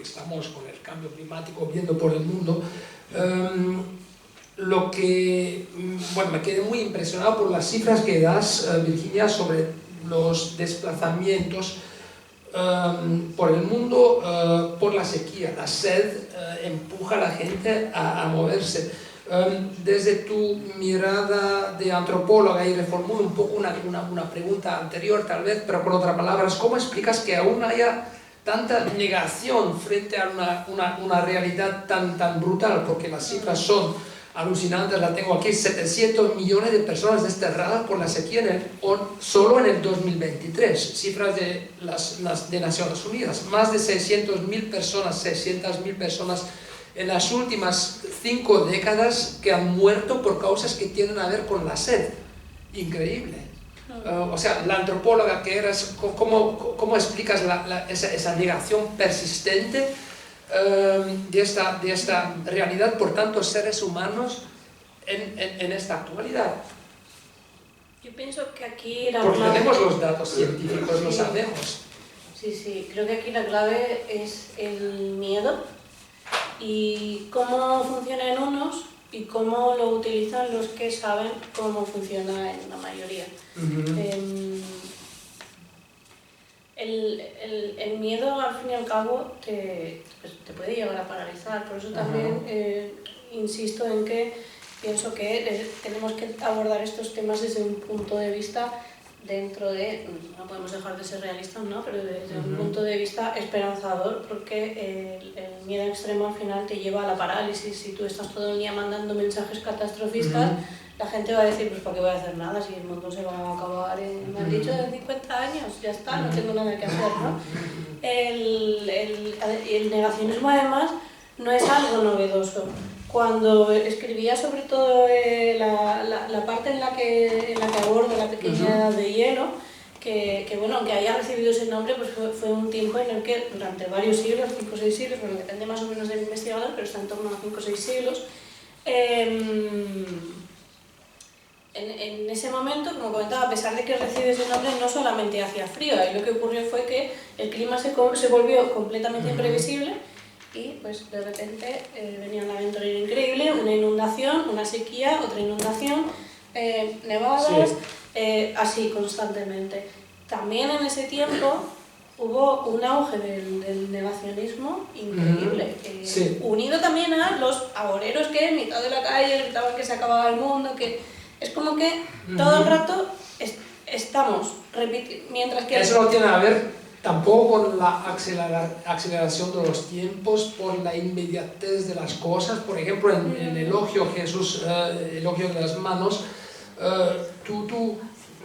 estamos con el cambio climático viendo por el mundo, me quedé muy impresionado por las cifras que das, Virginia, sobre los desplazamientos por el mundo por la sequía. La sed empuja a la gente a moverse. Desde tu mirada de antropóloga, y reformulo un poco una pregunta anterior tal vez, pero con otras palabras, ¿cómo explicas que aún haya tanta negación frente a una realidad tan brutal? Porque las cifras son alucinantes, la tengo aquí, 700 millones de personas desterradas por la sequía solo en el 2023, cifras de Naciones Unidas, más de 600.000 personas en las últimas 5 décadas que han muerto por causas que tienen a ver con la sed. Increíble. O sea, la antropóloga que eras, ¿cómo explicas esa negación persistente de esta realidad por tantos seres humanos en esta actualidad? Yo pienso que aquí la Porque clave... tenemos los datos científicos, lo sabemos. Sí, creo que aquí la clave es el miedo y cómo funciona en unos y cómo lo utilizan los que saben cómo funciona en la mayoría. El miedo, al fin y al cabo, te puede llegar a paralizar. Por eso también insisto en que pienso que tenemos que abordar estos temas desde un punto de vista dentro de, no podemos dejar de ser realistas, ¿no? Pero desde un punto de vista esperanzador, porque el miedo extremo al final te lleva a la parálisis. Si tú estás todo el día mandando mensajes catastrofistas, la gente va a decir, pues ¿para qué voy a hacer nada si el mundo se va a acabar me han dicho de 50 años, ya está, no tengo nada que hacer, ¿no? El negacionismo además no es algo novedoso. Cuando escribía sobre todo la parte en la que abordo la pequeña edad de hielo, que bueno, aunque haya recibido ese nombre, pues fue un tiempo en el que durante varios siglos, 5 o 6 siglos, bueno, depende más o menos del investigador, pero está en torno a 5 o 6 siglos, en ese momento, como comentaba, a pesar de que recibe ese nombre, no solamente hacía frío, ahí lo que ocurrió fue que el clima se volvió completamente imprevisible y pues de repente venía una aventurera increíble, una inundación, una sequía, otra inundación, nevadas, así constantemente. También en ese tiempo hubo un auge del negacionismo increíble, unido también a los agoreros que en mitad de la calle gritaban que se acababa el mundo, que es como que todo el rato estamos repitiendo, mientras que... Eso no tiene que ver tampoco con la aceleración de los tiempos, por la inmediatez de las cosas. Por ejemplo, en el elogio Jesús, elogio de las manos, tú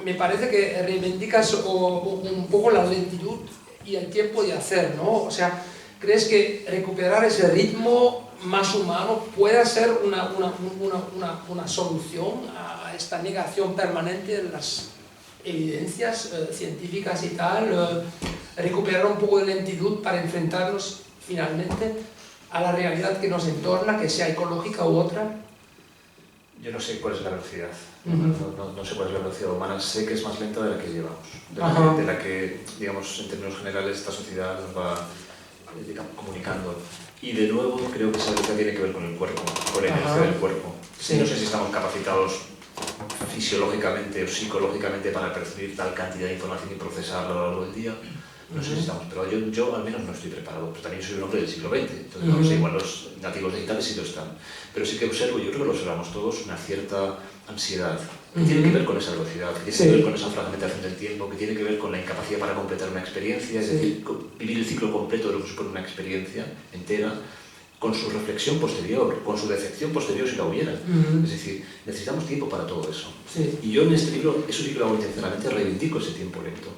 me parece que reivindicas un poco la lentitud y el tiempo de hacer, ¿no? O sea, ¿crees que recuperar ese ritmo más humano puede ser una solución a esta negación permanente de las evidencias científicas y tal? Recuperar un poco de lentitud para enfrentarnos finalmente a la realidad que nos entorna, que sea ecológica u otra. Yo no sé cuál es la velocidad, no sé cuál es la velocidad humana, sé que es más lenta de la que llevamos, de la que, digamos, en términos generales, esta sociedad nos va comunicando. Y de nuevo creo que esa velocidad tiene que ver con el cuerpo, con la energía del cuerpo. Sí. No sé si estamos capacitados fisiológicamente o psicológicamente para percibir tal cantidad de información y procesarla a lo largo del día. No sé si estamos, pero yo al menos no estoy preparado, pero también soy un hombre del siglo XX, entonces no sé, igual los nativos digitales sí lo están. Pero sí que observo, yo creo que lo observamos todos, una cierta ansiedad que tiene que ver con esa velocidad, que tiene que ver con esa fragmentación del tiempo, que tiene que ver con la incapacidad para completar una experiencia, es decir, vivir el ciclo completo de lo que supone una experiencia entera, con su reflexión posterior, con su decepción posterior si la hubiera. Es decir, necesitamos tiempo para todo eso. Y yo en este libro, eso sí que lo hago intencionalmente, reivindico ese tiempo lento.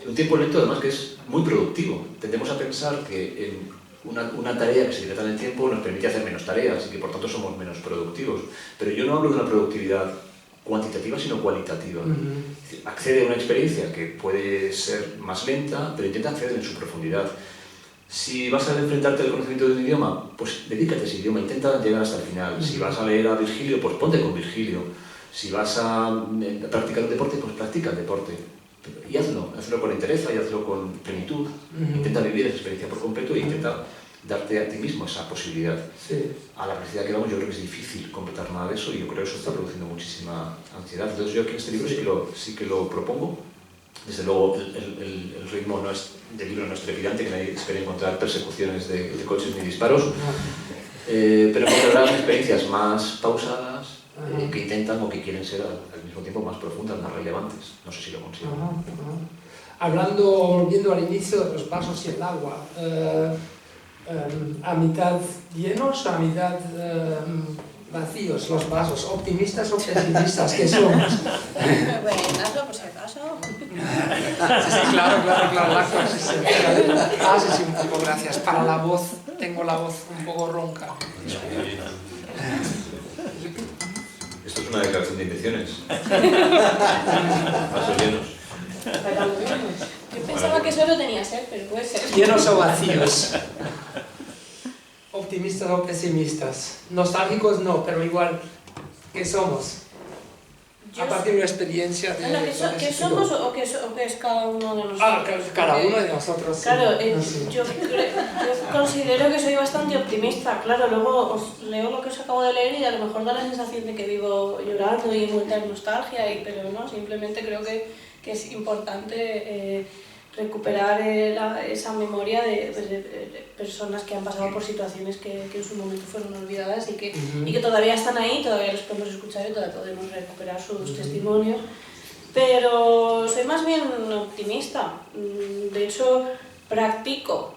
Un tiempo lento además que es muy productivo. Tendemos a pensar que una tarea que se dilata en el tiempo nos permite hacer menos tareas y que por tanto somos menos productivos. Pero yo no hablo de una productividad cuantitativa sino cualitativa. Accede a una experiencia que puede ser más lenta, pero intenta acceder en su profundidad. Si vas a enfrentarte al conocimiento de un idioma, pues dedícate a ese idioma, intenta llegar hasta el final. Si vas a leer a Virgilio, pues ponte con Virgilio. Si vas a practicar un deporte, pues practica el deporte. Y hazlo con entereza y hazlo con plenitud. Intenta vivir esa experiencia por completo e intenta darte a ti mismo esa posibilidad. A la velocidad que vamos yo creo que es difícil completar nada de eso y yo creo que eso está produciendo muchísima ansiedad. Entonces yo aquí en este libro sí que lo propongo. Desde luego el ritmo del libro no es trepidante, que nadie espera encontrar persecuciones de coches ni disparos, pero encontrarán experiencias más pausadas, que intentan o que quieren ser al mismo tiempo más profundas, más relevantes. No sé si lo consigo. Volviendo al inicio de los vasos y el agua, a mitad llenos o a mitad vacíos los vasos, optimistas o pesimistas, ¿qué somos? Buenazo, por si acaso. Sí, claro, la consistencia. Sí, un poco, gracias. Para la voz, tengo la voz un poco ronca. Esto es una declaración de intenciones. Vasos llenos. Yo pensaba que solo tenía sed, pero puede ser. ¿Llenos o vacíos? Optimistas o pesimistas. Nostálgicos no, pero igual, ¿qué somos? a partir de una experiencia de... Bueno, ¿qué somos o qué es cada uno de nosotros? Ah, cada uno de nosotros. Claro, sí. yo considero que soy bastante optimista. Claro, luego os leo lo que os acabo de leer y a lo mejor da la sensación de que vivo llorando y envuelta en nostalgia, pero no, simplemente creo que es importante recuperar esa memoria de personas que han pasado por situaciones que en su momento fueron olvidadas y que todavía están ahí, todavía los podemos escuchar y todavía podemos recuperar sus testimonios. Pero soy más bien optimista. De hecho, practico,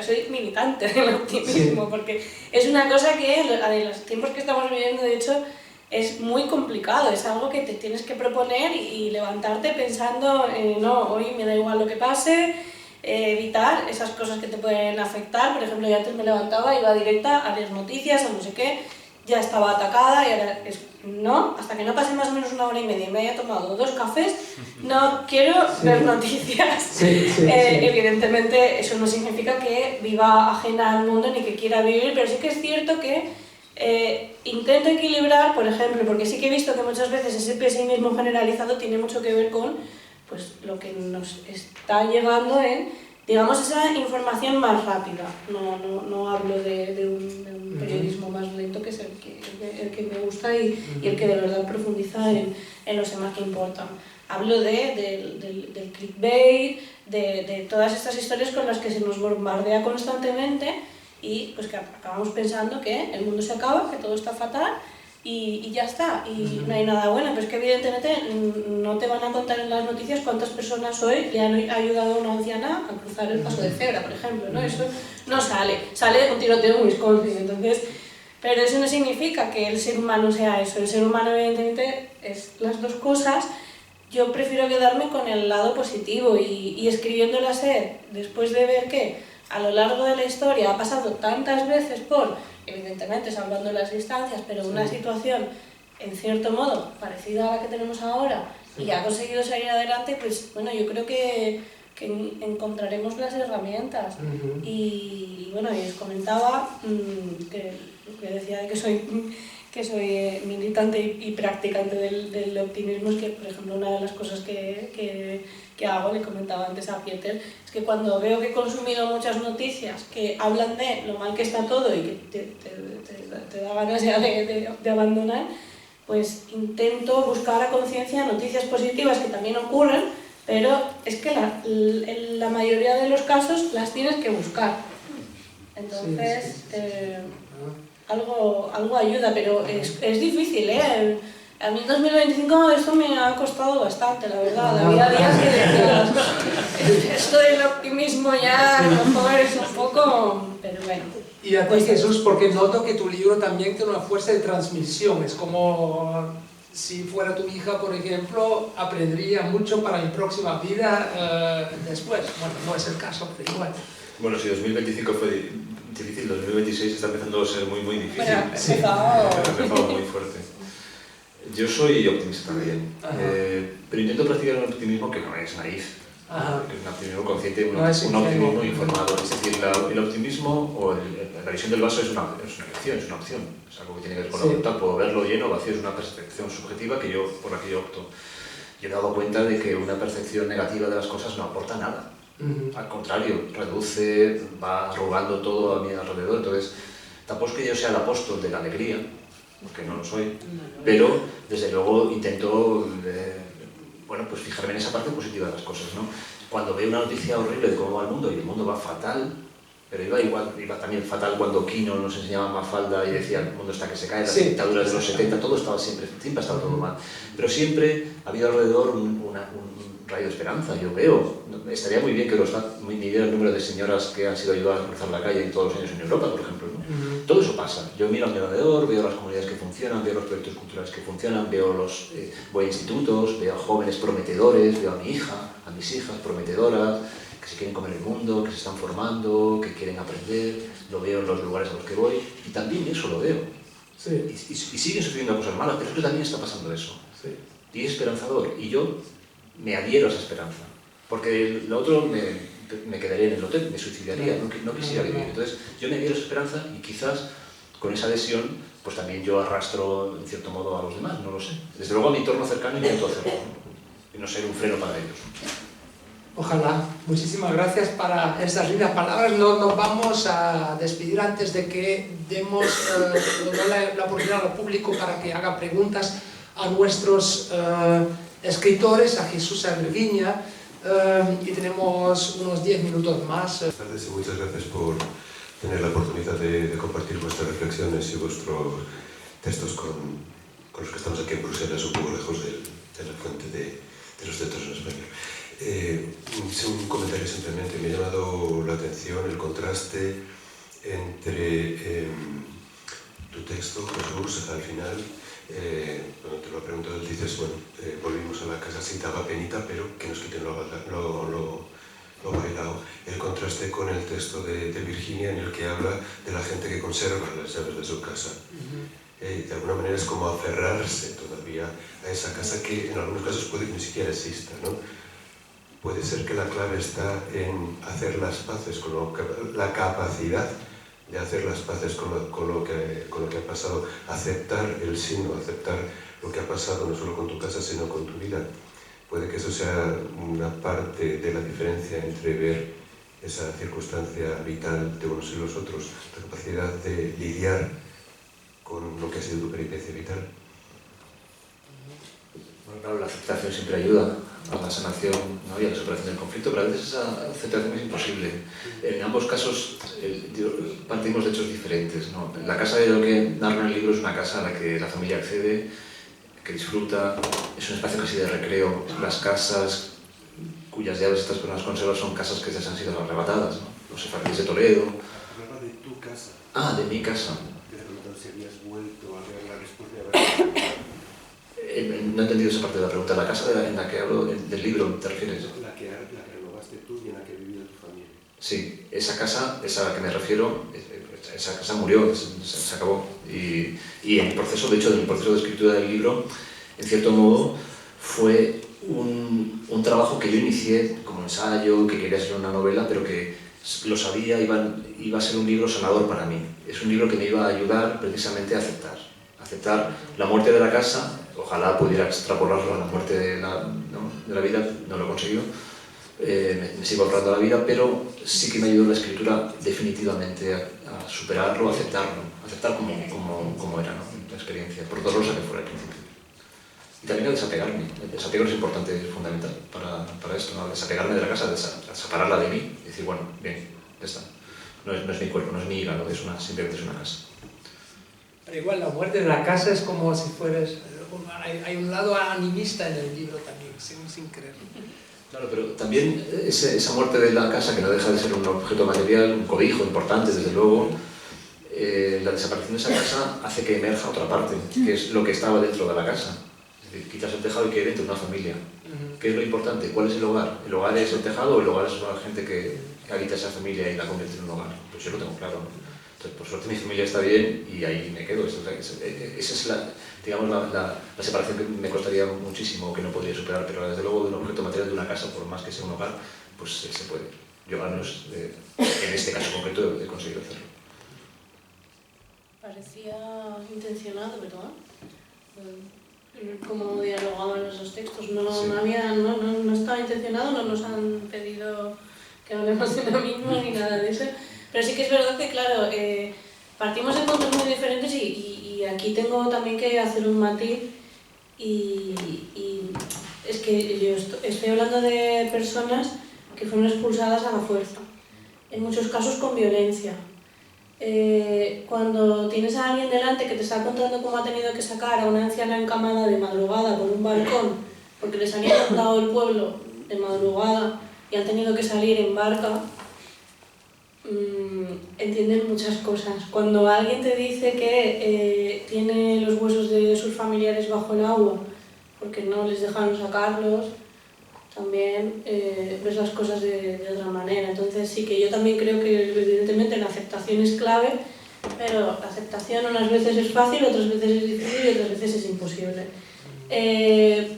soy militante del optimismo, porque es una cosa que en los tiempos que estamos viviendo, de hecho, es muy complicado, es algo que te tienes que proponer y levantarte pensando, no, hoy me da igual lo que pase, evitar esas cosas que te pueden afectar. Por ejemplo, yo antes me levantaba, iba directa a las noticias, a no sé qué, ya estaba atacada y ahora no, hasta que no pase más o menos 1 hora y media y me haya tomado 2 cafés, no quiero ver noticias. Sí. Evidentemente eso no significa que viva ajena al mundo ni que quiera vivir, pero sí que es cierto que intento equilibrar, por ejemplo, porque sí que he visto que muchas veces ese pesimismo generalizado tiene mucho que ver con pues, lo que nos está llegando en, digamos, esa información más rápida. No hablo de un periodismo más lento, que es el que me gusta y el que de verdad profundiza en los temas que importan. Hablo del clickbait, de todas estas historias con las que se nos bombardea constantemente y pues que acabamos pensando que el mundo se acaba, que todo está fatal y ya está, y no hay nada bueno. Pero es que evidentemente no te van a contar en las noticias cuántas personas hoy le han ayudado a una anciana a cruzar el paso de cebra, por ejemplo, ¿no? Eso no sale un tiroteo en Wisconsin. Entonces, pero eso no significa que el ser humano sea eso. El ser humano evidentemente es las dos cosas. Yo prefiero quedarme con el lado positivo y escribiendo la SER, después de ver que a lo largo de la historia ha pasado tantas veces por, evidentemente salvando las distancias, pero una situación en cierto modo parecida a la que tenemos ahora y ha conseguido salir adelante, pues bueno, yo creo que encontraremos las herramientas. Y bueno, y os comentaba que decía que soy militante y practicante del optimismo, es que, por ejemplo, una de las cosas que hago, le comentaba antes a Pieter, es que cuando veo que he consumido muchas noticias que hablan de lo mal que está todo y que te da ganas ya de abandonar, pues intento buscar a conciencia noticias positivas que también ocurren, pero es que en la mayoría de los casos las tienes que buscar. Entonces, algo ayuda, pero es difícil, ¿eh? A mí en 2025 esto me ha costado bastante, la verdad. Había días que decía, esto del optimismo ya a lo mejor es un poco, pero bueno. Y a ti, Jesús, porque noto que tu libro también tiene una fuerza de transmisión, es como si fuera tu hija, por ejemplo, aprendería mucho para mi próxima vida después. Bueno, no es el caso, pero igual. Bueno, si 2025 fue difícil, 2026 está empezando a ser muy difícil. Bueno, ha empezado muy fuerte. Yo soy optimista también, pero intento practicar un optimismo que no es naif, que es un optimismo consciente, un optimismo informado. Es decir, el optimismo o la visión del vaso es una elección, es una opción, es algo que tiene que ver con la voluntad. Puedo verlo lleno o vacío, es una percepción subjetiva por la que yo opto. Yo me he dado cuenta de que una percepción negativa de las cosas no aporta nada. Al contrario, reduce, va arrugando todo a mi alrededor. Entonces, tampoco es que yo sea el apóstol de la alegría, porque no lo soy, pero desde luego intento pues fijarme en esa parte positiva de las cosas, ¿no? Cuando veo una noticia horrible de cómo va el mundo, y el mundo va fatal, pero iba también fatal cuando Quino nos enseñaba Mafalda y decía el mundo está que se cae, las dictaduras de los 70, todo estaba siempre ha estado todo mal, pero siempre ha habido alrededor un rayo de esperanza. Yo veo, estaría muy bien que midiera el número de señoras que han sido ayudadas a cruzar la calle en todos los años en Europa, por ejemplo, ¿no? Todo eso pasa. Yo miro a mi alrededor, veo las comunidades que funcionan, veo los proyectos culturales que funcionan, voy a institutos, veo a jóvenes prometedores, veo a mi hija, a mis hijas prometedoras, que se quieren comer el mundo, que se están formando, que quieren aprender, lo veo en los lugares a los que voy, y también eso lo veo. Y siguen sucediendo cosas malas, pero es que también está pasando eso. Y es esperanzador, y yo me adhiero a esa esperanza, porque lo otro me quedaría en el hotel, me suicidaría, no quisiera vivir. Entonces yo me adhiero a esa esperanza y quizás con esa adhesión, pues también yo arrastro en cierto modo a los demás, no lo sé. Desde luego a mi entorno cercano intento hacerlo, ¿no? Y no ser un freno para ellos. Ojalá. Muchísimas gracias para estas lindas palabras. Nos vamos a despedir antes de que demos la oportunidad al público para que haga preguntas a nuestros escritores, a Jesús, a Virginia, y tenemos unos 10 minutos más. Buenas tardes y muchas gracias por tener la oportunidad de compartir vuestras reflexiones y vuestros textos con los que estamos aquí en Bruselas, un poco lejos de la fuente de los textos en español. Un comentario simplemente. Me ha llamado la atención el contraste entre tu texto, Jesús, al final, cuando te lo pregunto, dices, bueno, volvimos a la casa sin daba penita, pero que nos quiten lo bailado. El contraste con el texto de Virginia, en el que habla de la gente que conserva las llaves de su casa. De alguna manera es como aferrarse todavía a esa casa que en algunos casos puede que ni siquiera exista, ¿no? Puede ser que la clave está en hacer las paces con la capacidad de hacer las paces con lo que ha pasado, aceptar el signo, aceptar lo que ha pasado no solo con tu casa sino con tu vida. Puede que eso sea una parte de la diferencia entre ver esa circunstancia vital de unos y los otros, la capacidad de lidiar con lo que ha sido tu peripecia vital. Bueno, claro, la aceptación siempre ayuda a la sanación, ¿no? Y a la superación del conflicto, pero a veces esa aceptación es imposible. En ambos casos partimos de hechos diferentes, ¿no? La casa de lo que narro en el libro es una casa a la que la familia accede, que disfruta, es un espacio casi de recreo. Las casas cuyas llaves estas personas conservan son casas que se les han sido arrebatadas, ¿no? Los sefardíes de Toledo. Hablaba de tu casa. Ah, de mi casa. Te he preguntado si habías vuelto a verla después de haber... No he entendido esa parte de la pregunta. ¿La casa en la que hablo del libro te refieres? La que renovaste tú y en la que vivía tu familia. Sí, esa casa, esa a la que me refiero, esa casa murió, se acabó. Y en el proceso, de hecho, en el proceso de escritura del libro, en cierto modo, fue un trabajo que yo inicié como ensayo, que quería ser una novela, pero que lo sabía, iba a ser un libro sanador para mí. Es un libro que me iba a ayudar precisamente a aceptar la muerte de la casa. Ojalá pudiera extrapolarlo a la muerte de la vida, no lo he conseguido. Me sigo ahorrando la vida, pero sí que me ayudó la escritura definitivamente a superarlo, a aceptar como era, ¿no? La experiencia, por dolorosa que fuera al principio. Y también a desapegarme. El desapego es importante, es fundamental para esto, ¿no? Desapegarme de la casa, separarla de mí y decir, bueno, bien, ya está. No es mi cuerpo, no es mi hígado, simplemente es una casa. Pero igual la muerte de la casa es como si fueras... Hay un lado animista en el libro también, sin querer. Claro, pero también esa muerte de la casa, que no deja de ser un objeto material, un cobijo importante, desde luego, la desaparición de esa casa hace que emerja otra parte, que es lo que estaba dentro de la casa. Es decir, quitas el tejado y que hay dentro de una familia. ¿Qué es lo importante? ¿Cuál es el hogar? ¿El hogar es el tejado o el hogar es la gente que habita esa familia y la convierte en un hogar? Pues yo lo tengo claro, ¿no? Entonces, por suerte mi familia está bien y ahí me quedo. Esa es la separación que me costaría muchísimo, que no podría superar, pero desde luego de un objeto material de una casa, por más que sea un hogar, pues se puede. Yo al menos, en este caso concreto, he conseguido hacerlo. Parecía intencionado, ¿verdad? Como dialogaban esos textos, no estaba intencionado, no nos han pedido que hablemos de lo mismo ni nada de eso. Pero sí que es verdad que, claro, partimos de puntos muy diferentes y aquí tengo también que hacer un matiz y es que yo estoy hablando de personas que fueron expulsadas a la fuerza, en muchos casos con violencia. Cuando tienes a alguien delante que te está contando cómo ha tenido que sacar a una anciana encamada de madrugada por un balcón porque les han inundado el pueblo de madrugada y han tenido que salir en barca, entiendes muchas cosas. Cuando alguien te dice que tiene los huesos de sus familiares bajo el agua porque no les dejaron sacarlos, también ves las cosas de otra manera. Entonces sí que yo también creo que evidentemente la aceptación es clave, pero la aceptación unas veces es fácil, otras veces es difícil y otras veces es imposible.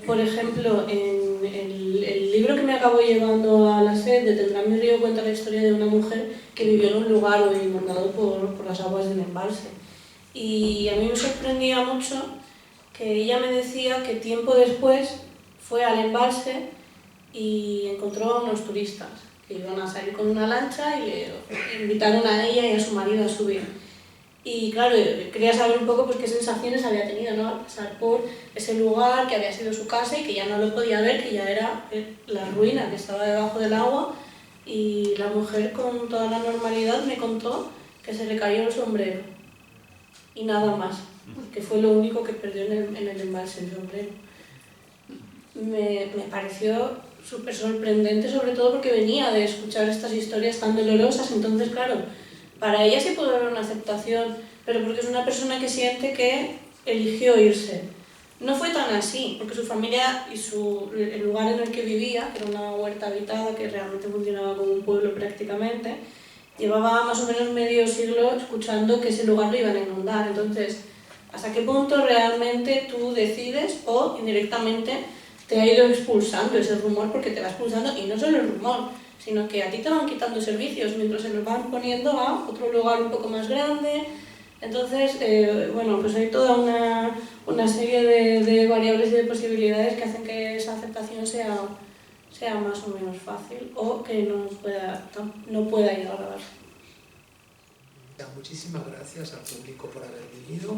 Por ejemplo, en el libro que me acabo llevando a la SED, de Tendrá mi río, cuenta la historia de una mujer que vivió en un lugar inundado por las aguas del embalse. Y a mí me sorprendía mucho que ella me decía que tiempo después fue al embalse y encontró a unos turistas que iban a salir con una lancha y le invitaron a ella y a su marido a subir. Y claro, quería saber un poco pues, qué sensaciones había tenido, ¿no? Al pasar por ese lugar que había sido su casa y que ya no lo podía ver, que ya era la ruina que estaba debajo del agua. Y la mujer con toda la normalidad me contó que se le cayó el sombrero y nada más, que fue lo único que perdió en el embalse, el sombrero. Me pareció súper sorprendente, sobre todo porque venía de escuchar estas historias tan dolorosas. Entonces, claro, para ella sí puede haber una aceptación, pero porque es una persona que siente que eligió irse. No fue tan así, porque su familia y el lugar en el que vivía, que era una huerta habitada que realmente funcionaba como un pueblo prácticamente, llevaba más o menos medio siglo escuchando que ese lugar lo iban a inundar. Entonces, ¿hasta qué punto realmente tú decides o indirectamente te ha ido expulsando ese rumor? Porque te va expulsando, y no solo el rumor, sino que a ti te van quitando servicios mientras se los van poniendo a otro lugar un poco más grande. Entonces, bueno, pues hay toda una serie de variables y de posibilidades que hacen que esa aceptación sea más o menos fácil o que no pueda llegar a darse. Muchísimas gracias al público por haber venido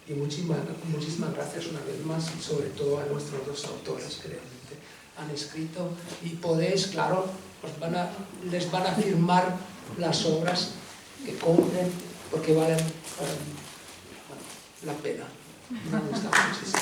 y muchísimas gracias una vez más y sobre todo a nuestros dos autores que realmente han escrito y podéis, claro, les van a firmar las obras que compren porque valen la pena. Me gusta muchísimo.